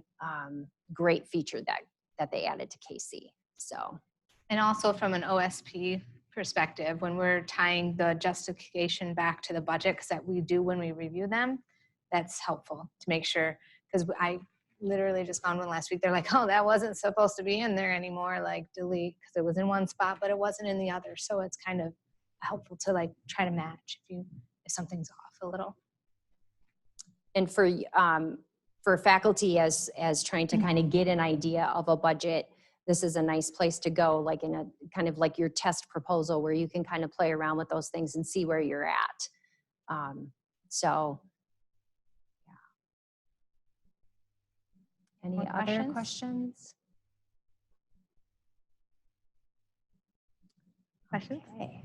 Speaker 2: great feature that that they added to KC. So,
Speaker 1: And also from an OSP perspective, when we're tying the justification back to the budget, because that we do when we review them, that's helpful to make sure, because I literally just found one last week. They're like, oh, that wasn't supposed to be in there anymore, like delete, because it was in one spot, but it wasn't in the other. So it's kind of helpful to like try to match if something's off a little.
Speaker 2: and for faculty as trying to kind of get an idea of a budget, this is a nice place to go, like in a kind of like your test proposal where you can kind of play around with those things and see where you're at. So, yeah. Any
Speaker 1: More
Speaker 2: other
Speaker 1: questions?
Speaker 2: questions?
Speaker 1: Questions?
Speaker 2: Okay.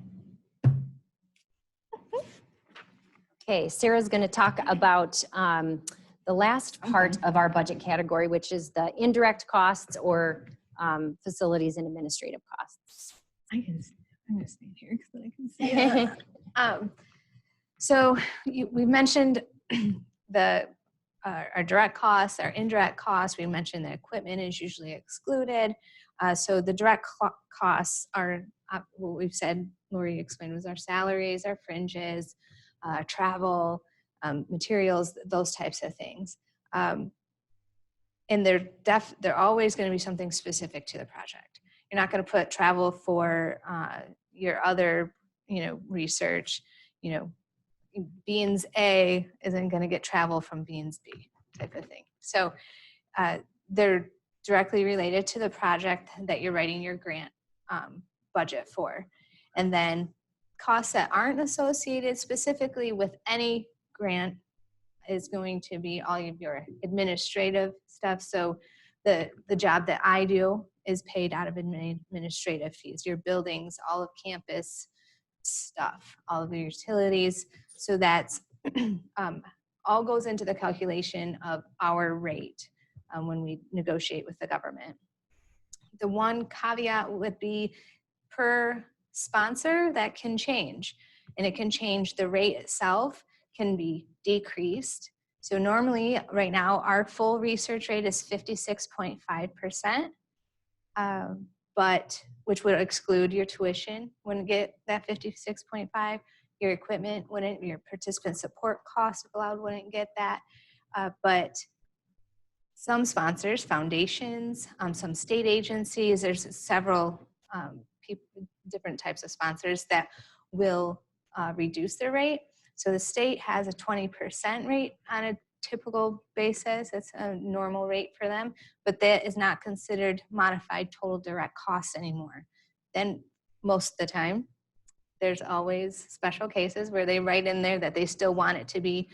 Speaker 2: Okay, Sarah's going to talk about the last part of our budget category, which is the indirect costs or facilities and administrative costs.
Speaker 1: I'm gonna stand here because then I can see it. So we mentioned our direct costs, our indirect costs. We mentioned that equipment is usually excluded. So the direct costs are what we've said, Lori explained, was our salaries, our fringes, travel, materials, those types of things. And they're always going to be something specific to the project. You're not going to put travel for your other, research. Beans A isn't going to get travel from Beans B type of thing. So they're directly related to the project that you're writing your grant budget for. And then costs that aren't associated specifically with any grant is going to be all of your administrative stuff. So the job that I do is paid out of administrative fees, your buildings, all of campus stuff, all of your utilities. So that's all goes into the calculation of our rate when we negotiate with the government. The one caveat would be per sponsor that can change, and it can change. The rate itself can be decreased. So normally right now our full research rate is 56.5%, but which would exclude your tuition, wouldn't get that 56.5, your equipment wouldn't, your participant support costs allowed wouldn't get that. But some sponsors, foundations, some state agencies, there's several different types of sponsors that will reduce their rate. So the state has a 20% rate on a typical basis. That's a normal rate for them, but that is not considered modified total direct costs anymore. Then most of the time, there's always special cases where they write in there that they still want it to be,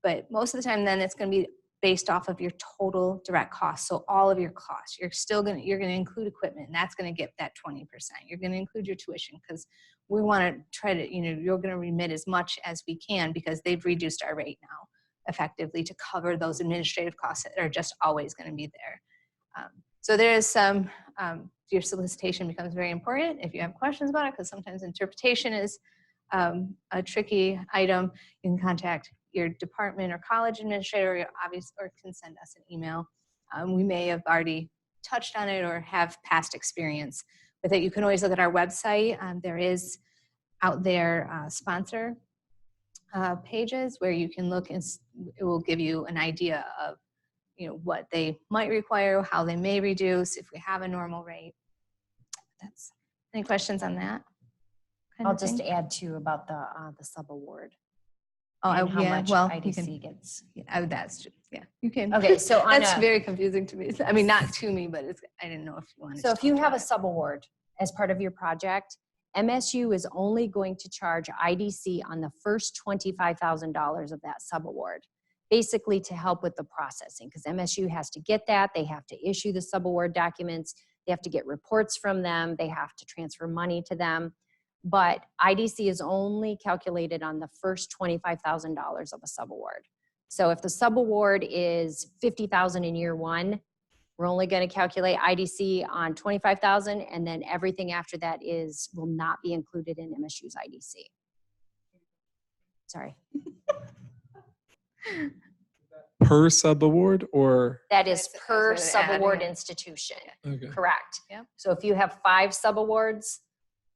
Speaker 1: but most of the time then it's going to be based off of your total direct costs. So all of your costs, you're going to include equipment, and that's going to get that 20%. You're going to include your tuition because we want to try to, you're going to remit as much as we can because they've reduced our rate now effectively to cover those administrative costs that are just always going to be there. So there is some, your solicitation becomes very important if you have questions about it, because sometimes interpretation is a tricky item. You can contact your department or college administrator, or can send us an email. We may have already touched on it or have past experience with it. You can always look at our website. There is out there sponsor pages where you can look, and it will give you an idea of what they might require, how they may reduce if we have a normal rate. That's any questions on that?
Speaker 2: I'll just add too about the subaward.
Speaker 1: Oh,
Speaker 2: and how
Speaker 1: yeah,
Speaker 2: much
Speaker 1: well,
Speaker 2: IDC gets.
Speaker 1: Yeah, that's true. Yeah, you can.
Speaker 2: Okay, so on
Speaker 1: that's
Speaker 2: a-
Speaker 1: very confusing to me. I mean, not to me, but I didn't know if you wanted.
Speaker 2: So
Speaker 1: to
Speaker 2: if you
Speaker 1: talk
Speaker 2: have a
Speaker 1: about
Speaker 2: subaward as part of your project, MSU is only going to charge IDC on the first $25,000 of that subaward, basically to help with the processing, because MSU has to get that. They have to issue the subaward documents. They have to get reports from them. They have to transfer money to them. But IDC is only calculated on the first $25,000 of a subaward. So if the subaward is $50,000 in year one, we're only going to calculate IDC on $25,000, and then everything after that will not be included in MSU's IDC. Sorry.
Speaker 3: per subaward or?
Speaker 2: That is
Speaker 1: That's
Speaker 2: per
Speaker 1: what it added.
Speaker 2: subaward institution.
Speaker 3: Okay.
Speaker 2: Correct.
Speaker 1: Yep.
Speaker 2: So if you have 5 subawards,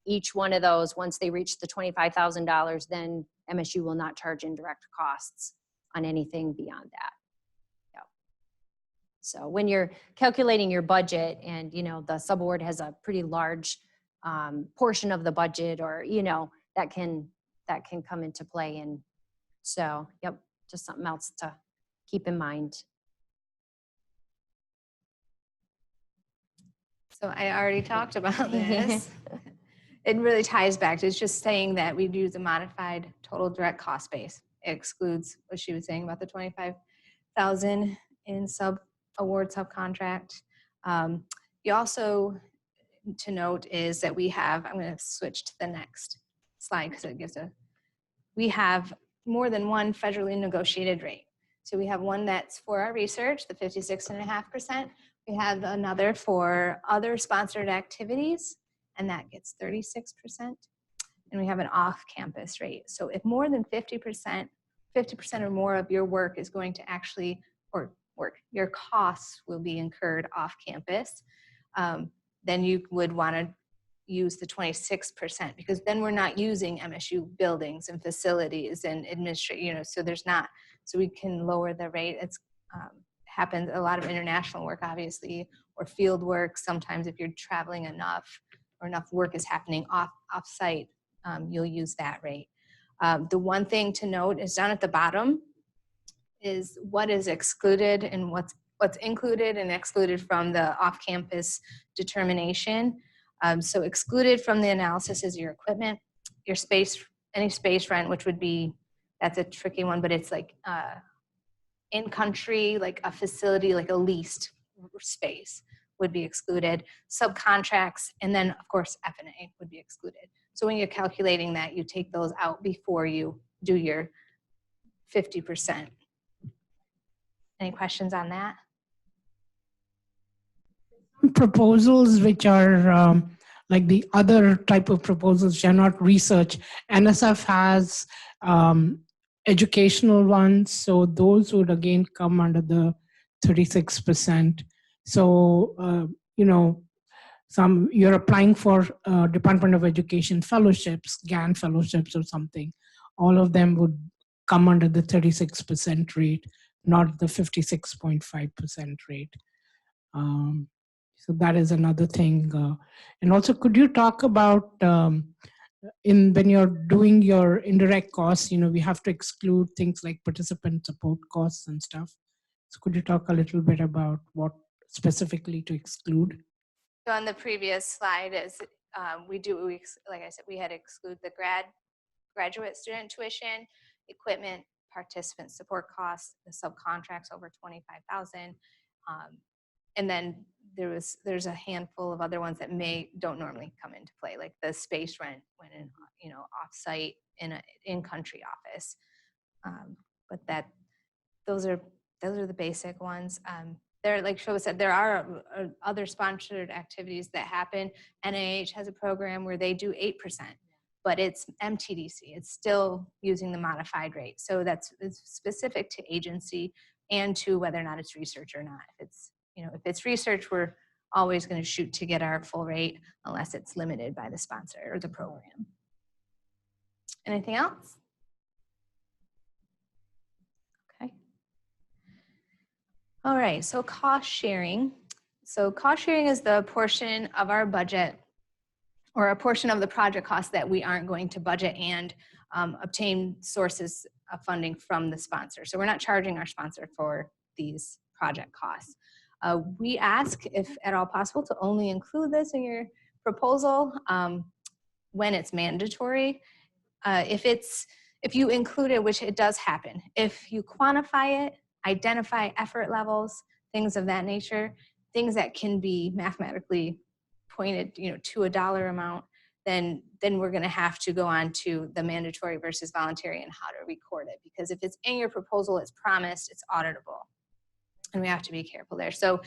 Speaker 2: each one of those, once they reach the $25,000, then MSU will not charge indirect costs on anything beyond that. Yep. So when you're calculating your budget and, you know, the subaward has a pretty large portion of the budget, or, you know, that can come into play. And so, yep, just something else to keep in mind.
Speaker 1: So I already talked about this. It really ties back to, it's just saying that we use a modified total direct cost base. It excludes what she was saying about the 25,000 in award subcontract. You also, to note is that we have, I'm going to switch to the next slide because it gives we have more than one federally negotiated rate. So we have one that's for our research, the 56.5%. We have another for other sponsored activities, and that gets 36%. And we have an off-campus rate. So if more than 50% or more of your work is going to actually, your costs will be incurred off campus, then you would want to use the 26%, because then we're not using MSU buildings and facilities and administration, so there's not, so we can lower the rate. It's happens a lot of international work, obviously, or field work. Sometimes if you're traveling enough or enough work is happening off-site, you'll use that rate. The one thing to note is down at the bottom is what is excluded and what's included and excluded from the off-campus determination. So excluded from the analysis is your equipment, your space, any space rent, which would be, that's a tricky one, but it's like in country, like a facility, like a leased space would be excluded, subcontracts, and then of course F&A would be excluded. So when you're calculating that, you take those out before you do your 50%. Any questions on that?
Speaker 5: Proposals which are like the other type of proposals which are not research. NSF has educational ones, so those would again come under the 36%. So you know, you're applying for Department of Education fellowships, GAN fellowships or something. All of them would come under the 36% rate, not the 56.5% rate. So that is another thing. And also, could you talk about when you're doing your indirect costs, we have to exclude things like participant support costs and stuff. So could you talk a little bit about what specifically to exclude?
Speaker 1: So on the previous slide is like I said, we had to exclude the graduate student tuition, equipment, participant support costs, the subcontracts over 25,000, and then there's a handful of other ones that don't normally come into play, like the space rent when in off-site in an in-country office. But those are the basic ones. There, like Shobha said, there are other sponsored activities that happen. NIH has a program where they do 8%, but it's MTDC. It's still using the modified rate. So it's specific to agency and to whether or not it's research or not. If it's research, we're always going to shoot to get our full rate unless it's limited by the sponsor or the program. Anything else? Okay. All right, so cost sharing. So cost sharing is the portion of our budget or a portion of the project cost that we aren't going to budget and obtain sources of funding from the sponsor. So we're not charging our sponsor for these project costs. We ask, if at all possible, to only include this in your proposal when it's mandatory. If you include it, which it does happen, if you quantify it, identify effort levels, things of that nature, things that can be mathematically pointed, to a dollar amount, then we're going to have to go on to the mandatory versus voluntary and how to record it. Because if it's in your proposal, it's promised, it's auditable. And we have to be careful there. So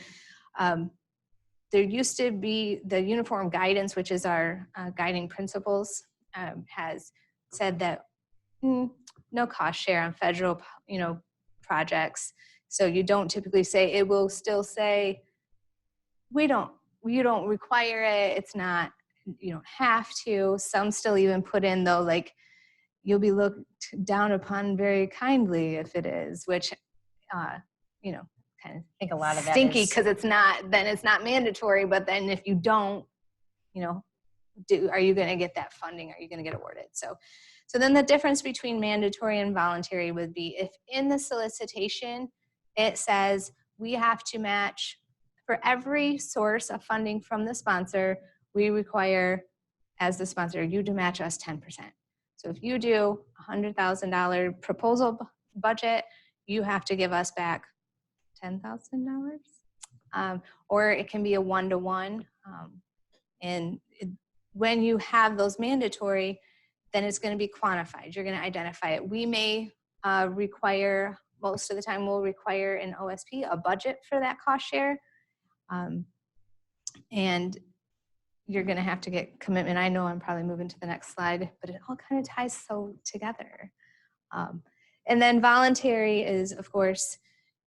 Speaker 1: there used to be the uniform guidance, which is our guiding principles, has said that no cost share on federal, projects. So you don't typically say, it will still say, you don't require it. It's not, you don't have to. Some still even put in though, like, you'll be looked down upon very kindly if it is, which, you know, kind of
Speaker 2: I think a lot of that
Speaker 1: stinky
Speaker 2: is-
Speaker 1: because it's not mandatory. But then if you don't, you know, are you going to get that funding? Are you going to get awarded? So then the difference between mandatory and voluntary would be if in the solicitation, it says we have to match for every source of funding from the sponsor, we require as the sponsor, you to match us 10%. So if you do $100,000 proposal budget, you have to give us back $10,000. Or it can be a 1-to-1. When you have those mandatory, then it's going to be quantified. You're going to identify it. We may require, most of the time we'll require an OSP, a budget for that cost share. And you're going to have to get commitment. I know I'm probably moving to the next slide, but it all kind of ties so together. And then voluntary is, of course,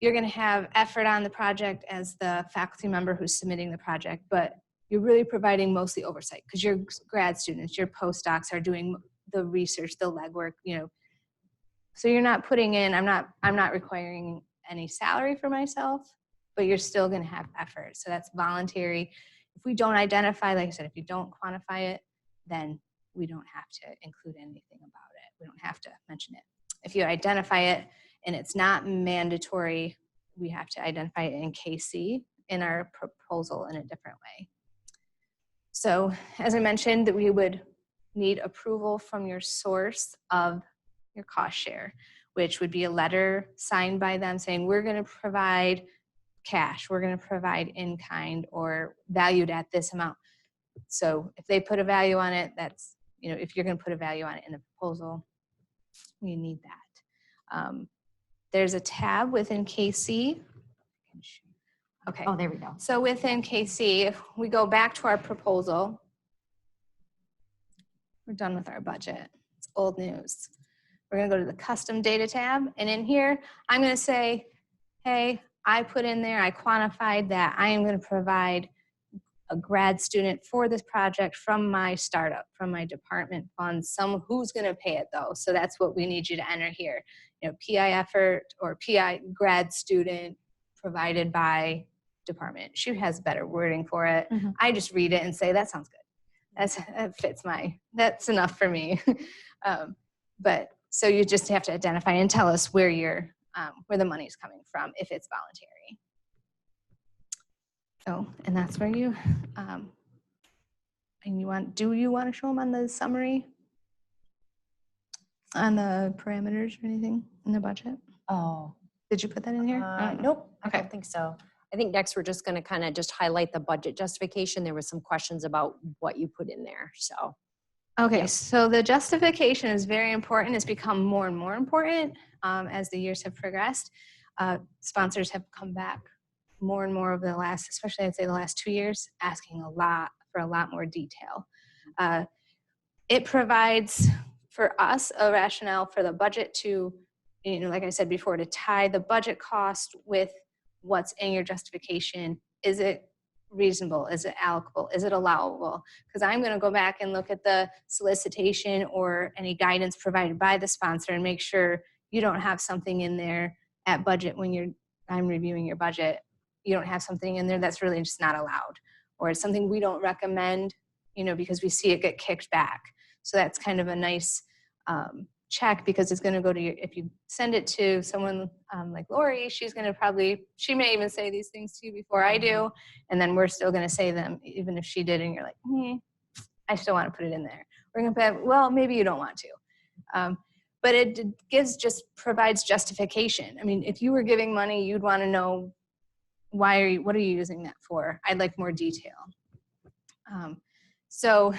Speaker 1: you're going to have effort on the project as the faculty member who's submitting the project, but you're really providing mostly oversight because your grad students, your postdocs are doing the research, the legwork, you know. So you're not putting in, I'm not requiring any salary for myself, but you're still going to have effort. So that's voluntary. If we don't identify, like I said, if you don't quantify it, then we don't have to include anything about it. We don't have to mention it. If you identify it and it's not mandatory, we have to identify it in KC in our proposal in a different way. So as I mentioned, that we would need approval from your source of your cost share, which would be a letter signed by them saying, we're going to provide cash, we're going to provide in kind or valued at this amount. So if they put a value on it, that's, you know, if you're going to put a value on it in the proposal, we need that. There's a tab within KC. Okay.
Speaker 2: Oh, there we go.
Speaker 1: So within KC, if we go back to our proposal, we're done with our budget. It's old news. We're going to go to the custom data tab. And in here, I'm going to say, hey, I put in there, I quantified that I am going to provide a grad student for this project from my startup, from my department funds, who's going to pay it though. So that's what we need you to enter here. You know, PI effort or PI grad student provided by department. She has better wording for it.
Speaker 2: Mm-hmm.
Speaker 1: I just read it and say, that sounds good. That fits that's enough for me. But so you just have to identify and tell us where the money is coming from if it's voluntary. So, and that's where you, and do you want to show them on the summary? On the parameters or anything in the budget?
Speaker 2: Oh.
Speaker 1: Did you put that in here?
Speaker 2: Nope, I
Speaker 1: Okay.
Speaker 2: don't think so. I think next we're just going to kind of just highlight the budget justification. There was some questions about what you put in there, so.
Speaker 1: Okay,
Speaker 2: Yep.
Speaker 1: so the justification is very important. It's become more and more important as the years have progressed. Sponsors have come back more and more over the last, especially I'd say the last 2 years, asking for a lot more detail. It provides for us a rationale for the budget to, you know, like I said before, to tie the budget cost with what's in your justification. Is it reasonable? Is it allocable? Is it allowable? Because I'm going to go back and look at the solicitation or any guidance provided by the sponsor and make sure you don't have something in there at budget when I'm reviewing your budget. You don't have something in there that's really just not allowed, or it's something we don't recommend, you know, because we see it get kicked back. So that's kind of a nice check, because it's going to go to if you send it to someone like Lori, she may even say these things to you before I do, and then we're still going to say them even if she did, and you're like, I still want to put it in there. We're going to put, well, maybe you don't want to, but it provides justification. I mean, if you were giving money, you'd want to know what are you using that for? I'd like more detail. So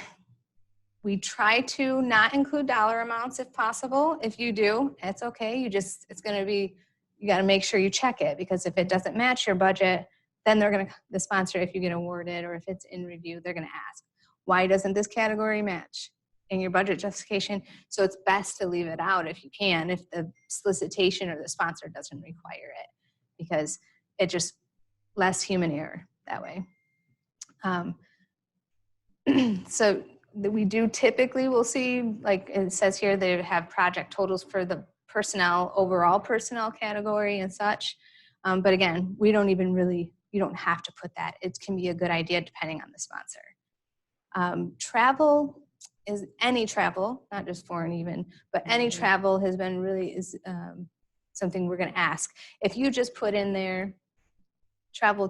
Speaker 1: we try to not include dollar amounts if possible. If you do, it's okay. You got to make sure you check it, because if it doesn't match your budget, then the sponsor, if you get awarded or if it's in review, they're going to ask, why doesn't this category match in your budget justification? So it's best to leave it out if you can, if the solicitation or the sponsor doesn't require it. because it just less human error that way. So we do typically, we'll see, like it says here, they have project totals for the personnel, overall personnel category and such. But again, we don't even really, you don't have to put that. It can be a good idea depending on the sponsor. Travel is any travel, not just foreign even, but any travel has been really something we're going to ask. If you just put in there travel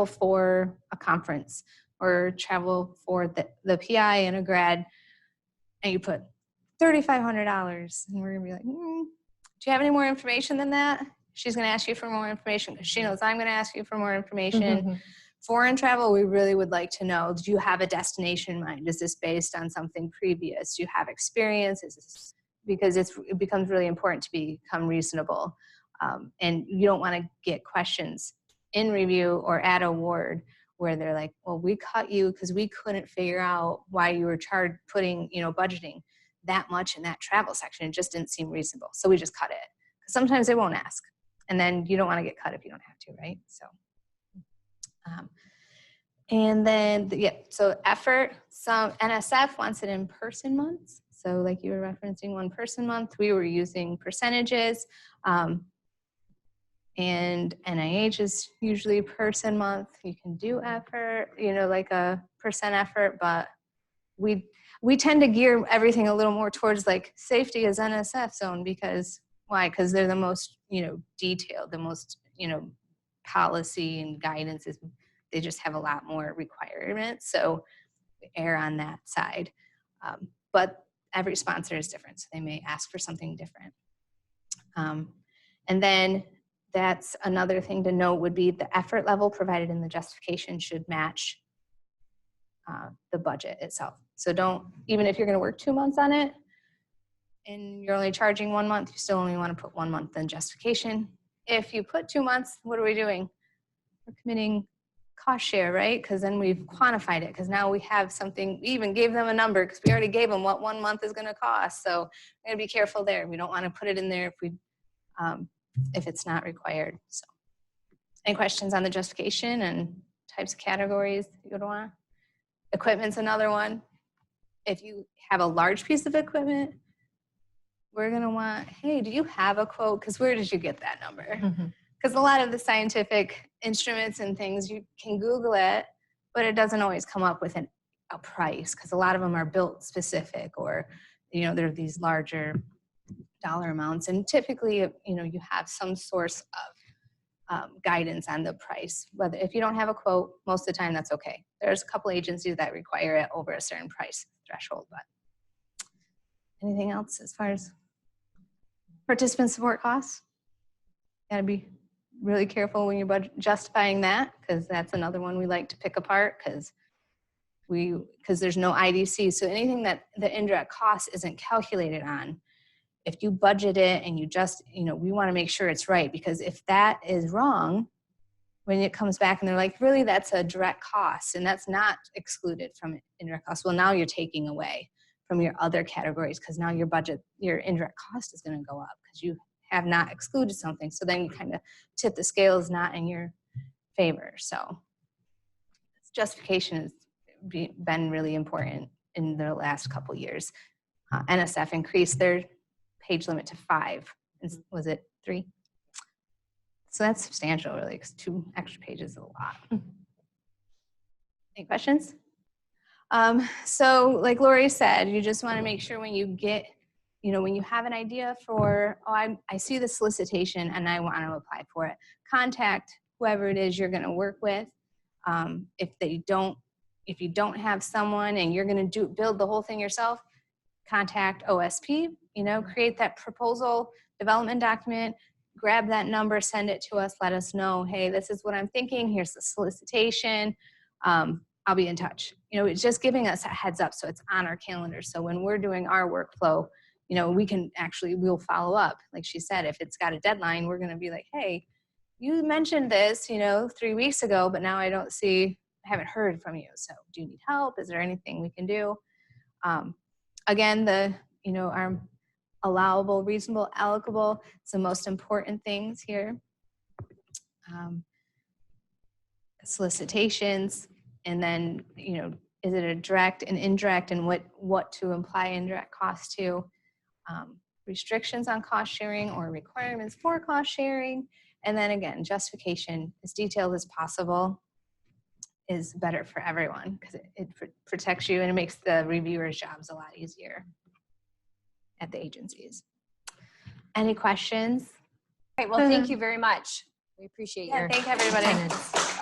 Speaker 1: for a conference or travel for the PI and a grad, and you put $3,500, and we're going to be like, do you have any more information than that? She's going to ask you for more information because she knows I'm going to ask you for more information. Foreign travel, we really would like to know, do you have a destination in mind? Is this based on something previous? Do you have experience? Is this, because it becomes really important to become reasonable. And you don't want to get questions in review or at award where they're like, well, we cut you because we couldn't figure out why you were putting, budgeting that much in that travel section. It just didn't seem reasonable. So we just cut it. Because sometimes they won't ask. And then you don't want to get cut if you don't have to, right? So. And then, so effort, some NSF wants it in person months. So like you were referencing 1 person month, we were using percentages. And NIH is usually person month. You can do effort, like a percent effort, but we tend to gear everything a little more towards like safety as NSF zone because why? Because they're the most, detailed, the most, policy and guidance is, they just have a lot more requirements. So we err on that side. But every sponsor is different. So they may ask for something different. And then that's another thing to note would be the effort level provided in the justification should match the budget itself. So don't, even if you're going to work 2 months on it and you're only charging 1 month, you still only want to put 1 month in justification. If you put 2 months, what are we doing? We're committing cost share, right? Because then we've quantified it because now we have something, we even gave them a number because we already gave them what 1 month is going to cost. So we're going to be careful there. We don't want to put it in there if it's not required. So any questions on the justification and types of categories you would want? Equipment's another one. If you have a large piece of equipment, we're going to want, hey, do you have a quote? Because where did you get that number? Because a lot of the scientific instruments and things, you can Google it, but it doesn't always come up with a price because a lot of them are built specific or, they're these larger dollar amounts. And typically, you have some source of guidance on the price. Whether if you don't have a quote, most of the time that's okay. There's a couple agencies that require it over a certain price threshold, but anything else as far as participant support costs? Gotta be really careful when you're justifying that because that's another one we like to pick apart because there's no IDC. So anything that the indirect cost isn't calculated on, if you budget it and you just, we want to make sure it's right because if that is wrong, when it comes back and they're like, really, that's a direct cost and that's not excluded from indirect cost. Well, now you're taking away from your other categories because now your indirect cost is going to go up because you have not excluded something. So then you kind of tip the scales not in your favor. So justification has been really important in the last couple years. NSF increased their page limit to 5. Was it 3? So that's substantial, really, because 2 extra pages is a lot. Any questions? So like Lori said, you just want to make sure when you get, when you have an idea for, I see the solicitation and I want to apply for it, contact whoever it is you're going to work with. If you don't have someone and you're going to build the whole thing yourself, contact OSP, create that proposal development document, grab that number, send it to us, let us know, hey, this is what I'm thinking, here's the solicitation, I'll be in touch. It's just giving us a heads up so it's on our calendar. So when we're doing our workflow, we'll follow up. Like she said, if it's got a deadline, we're going to be like, hey, you mentioned this, 3 weeks ago, but now I haven't heard from you. So do you need help? Is there anything we can do? Again, our allowable, reasonable, allocable, it's the most important things here. solicitations, and then, is it a direct and indirect, and what to apply indirect costs to, restrictions on cost sharing or requirements for cost sharing, and then again, justification, as detailed as possible, is better for everyone because it protects you and it makes the reviewers' jobs a lot easier at the agencies. Any questions?
Speaker 2: All right, well, thank you very much. We appreciate your
Speaker 1: Thank everybody.
Speaker 2: attendance.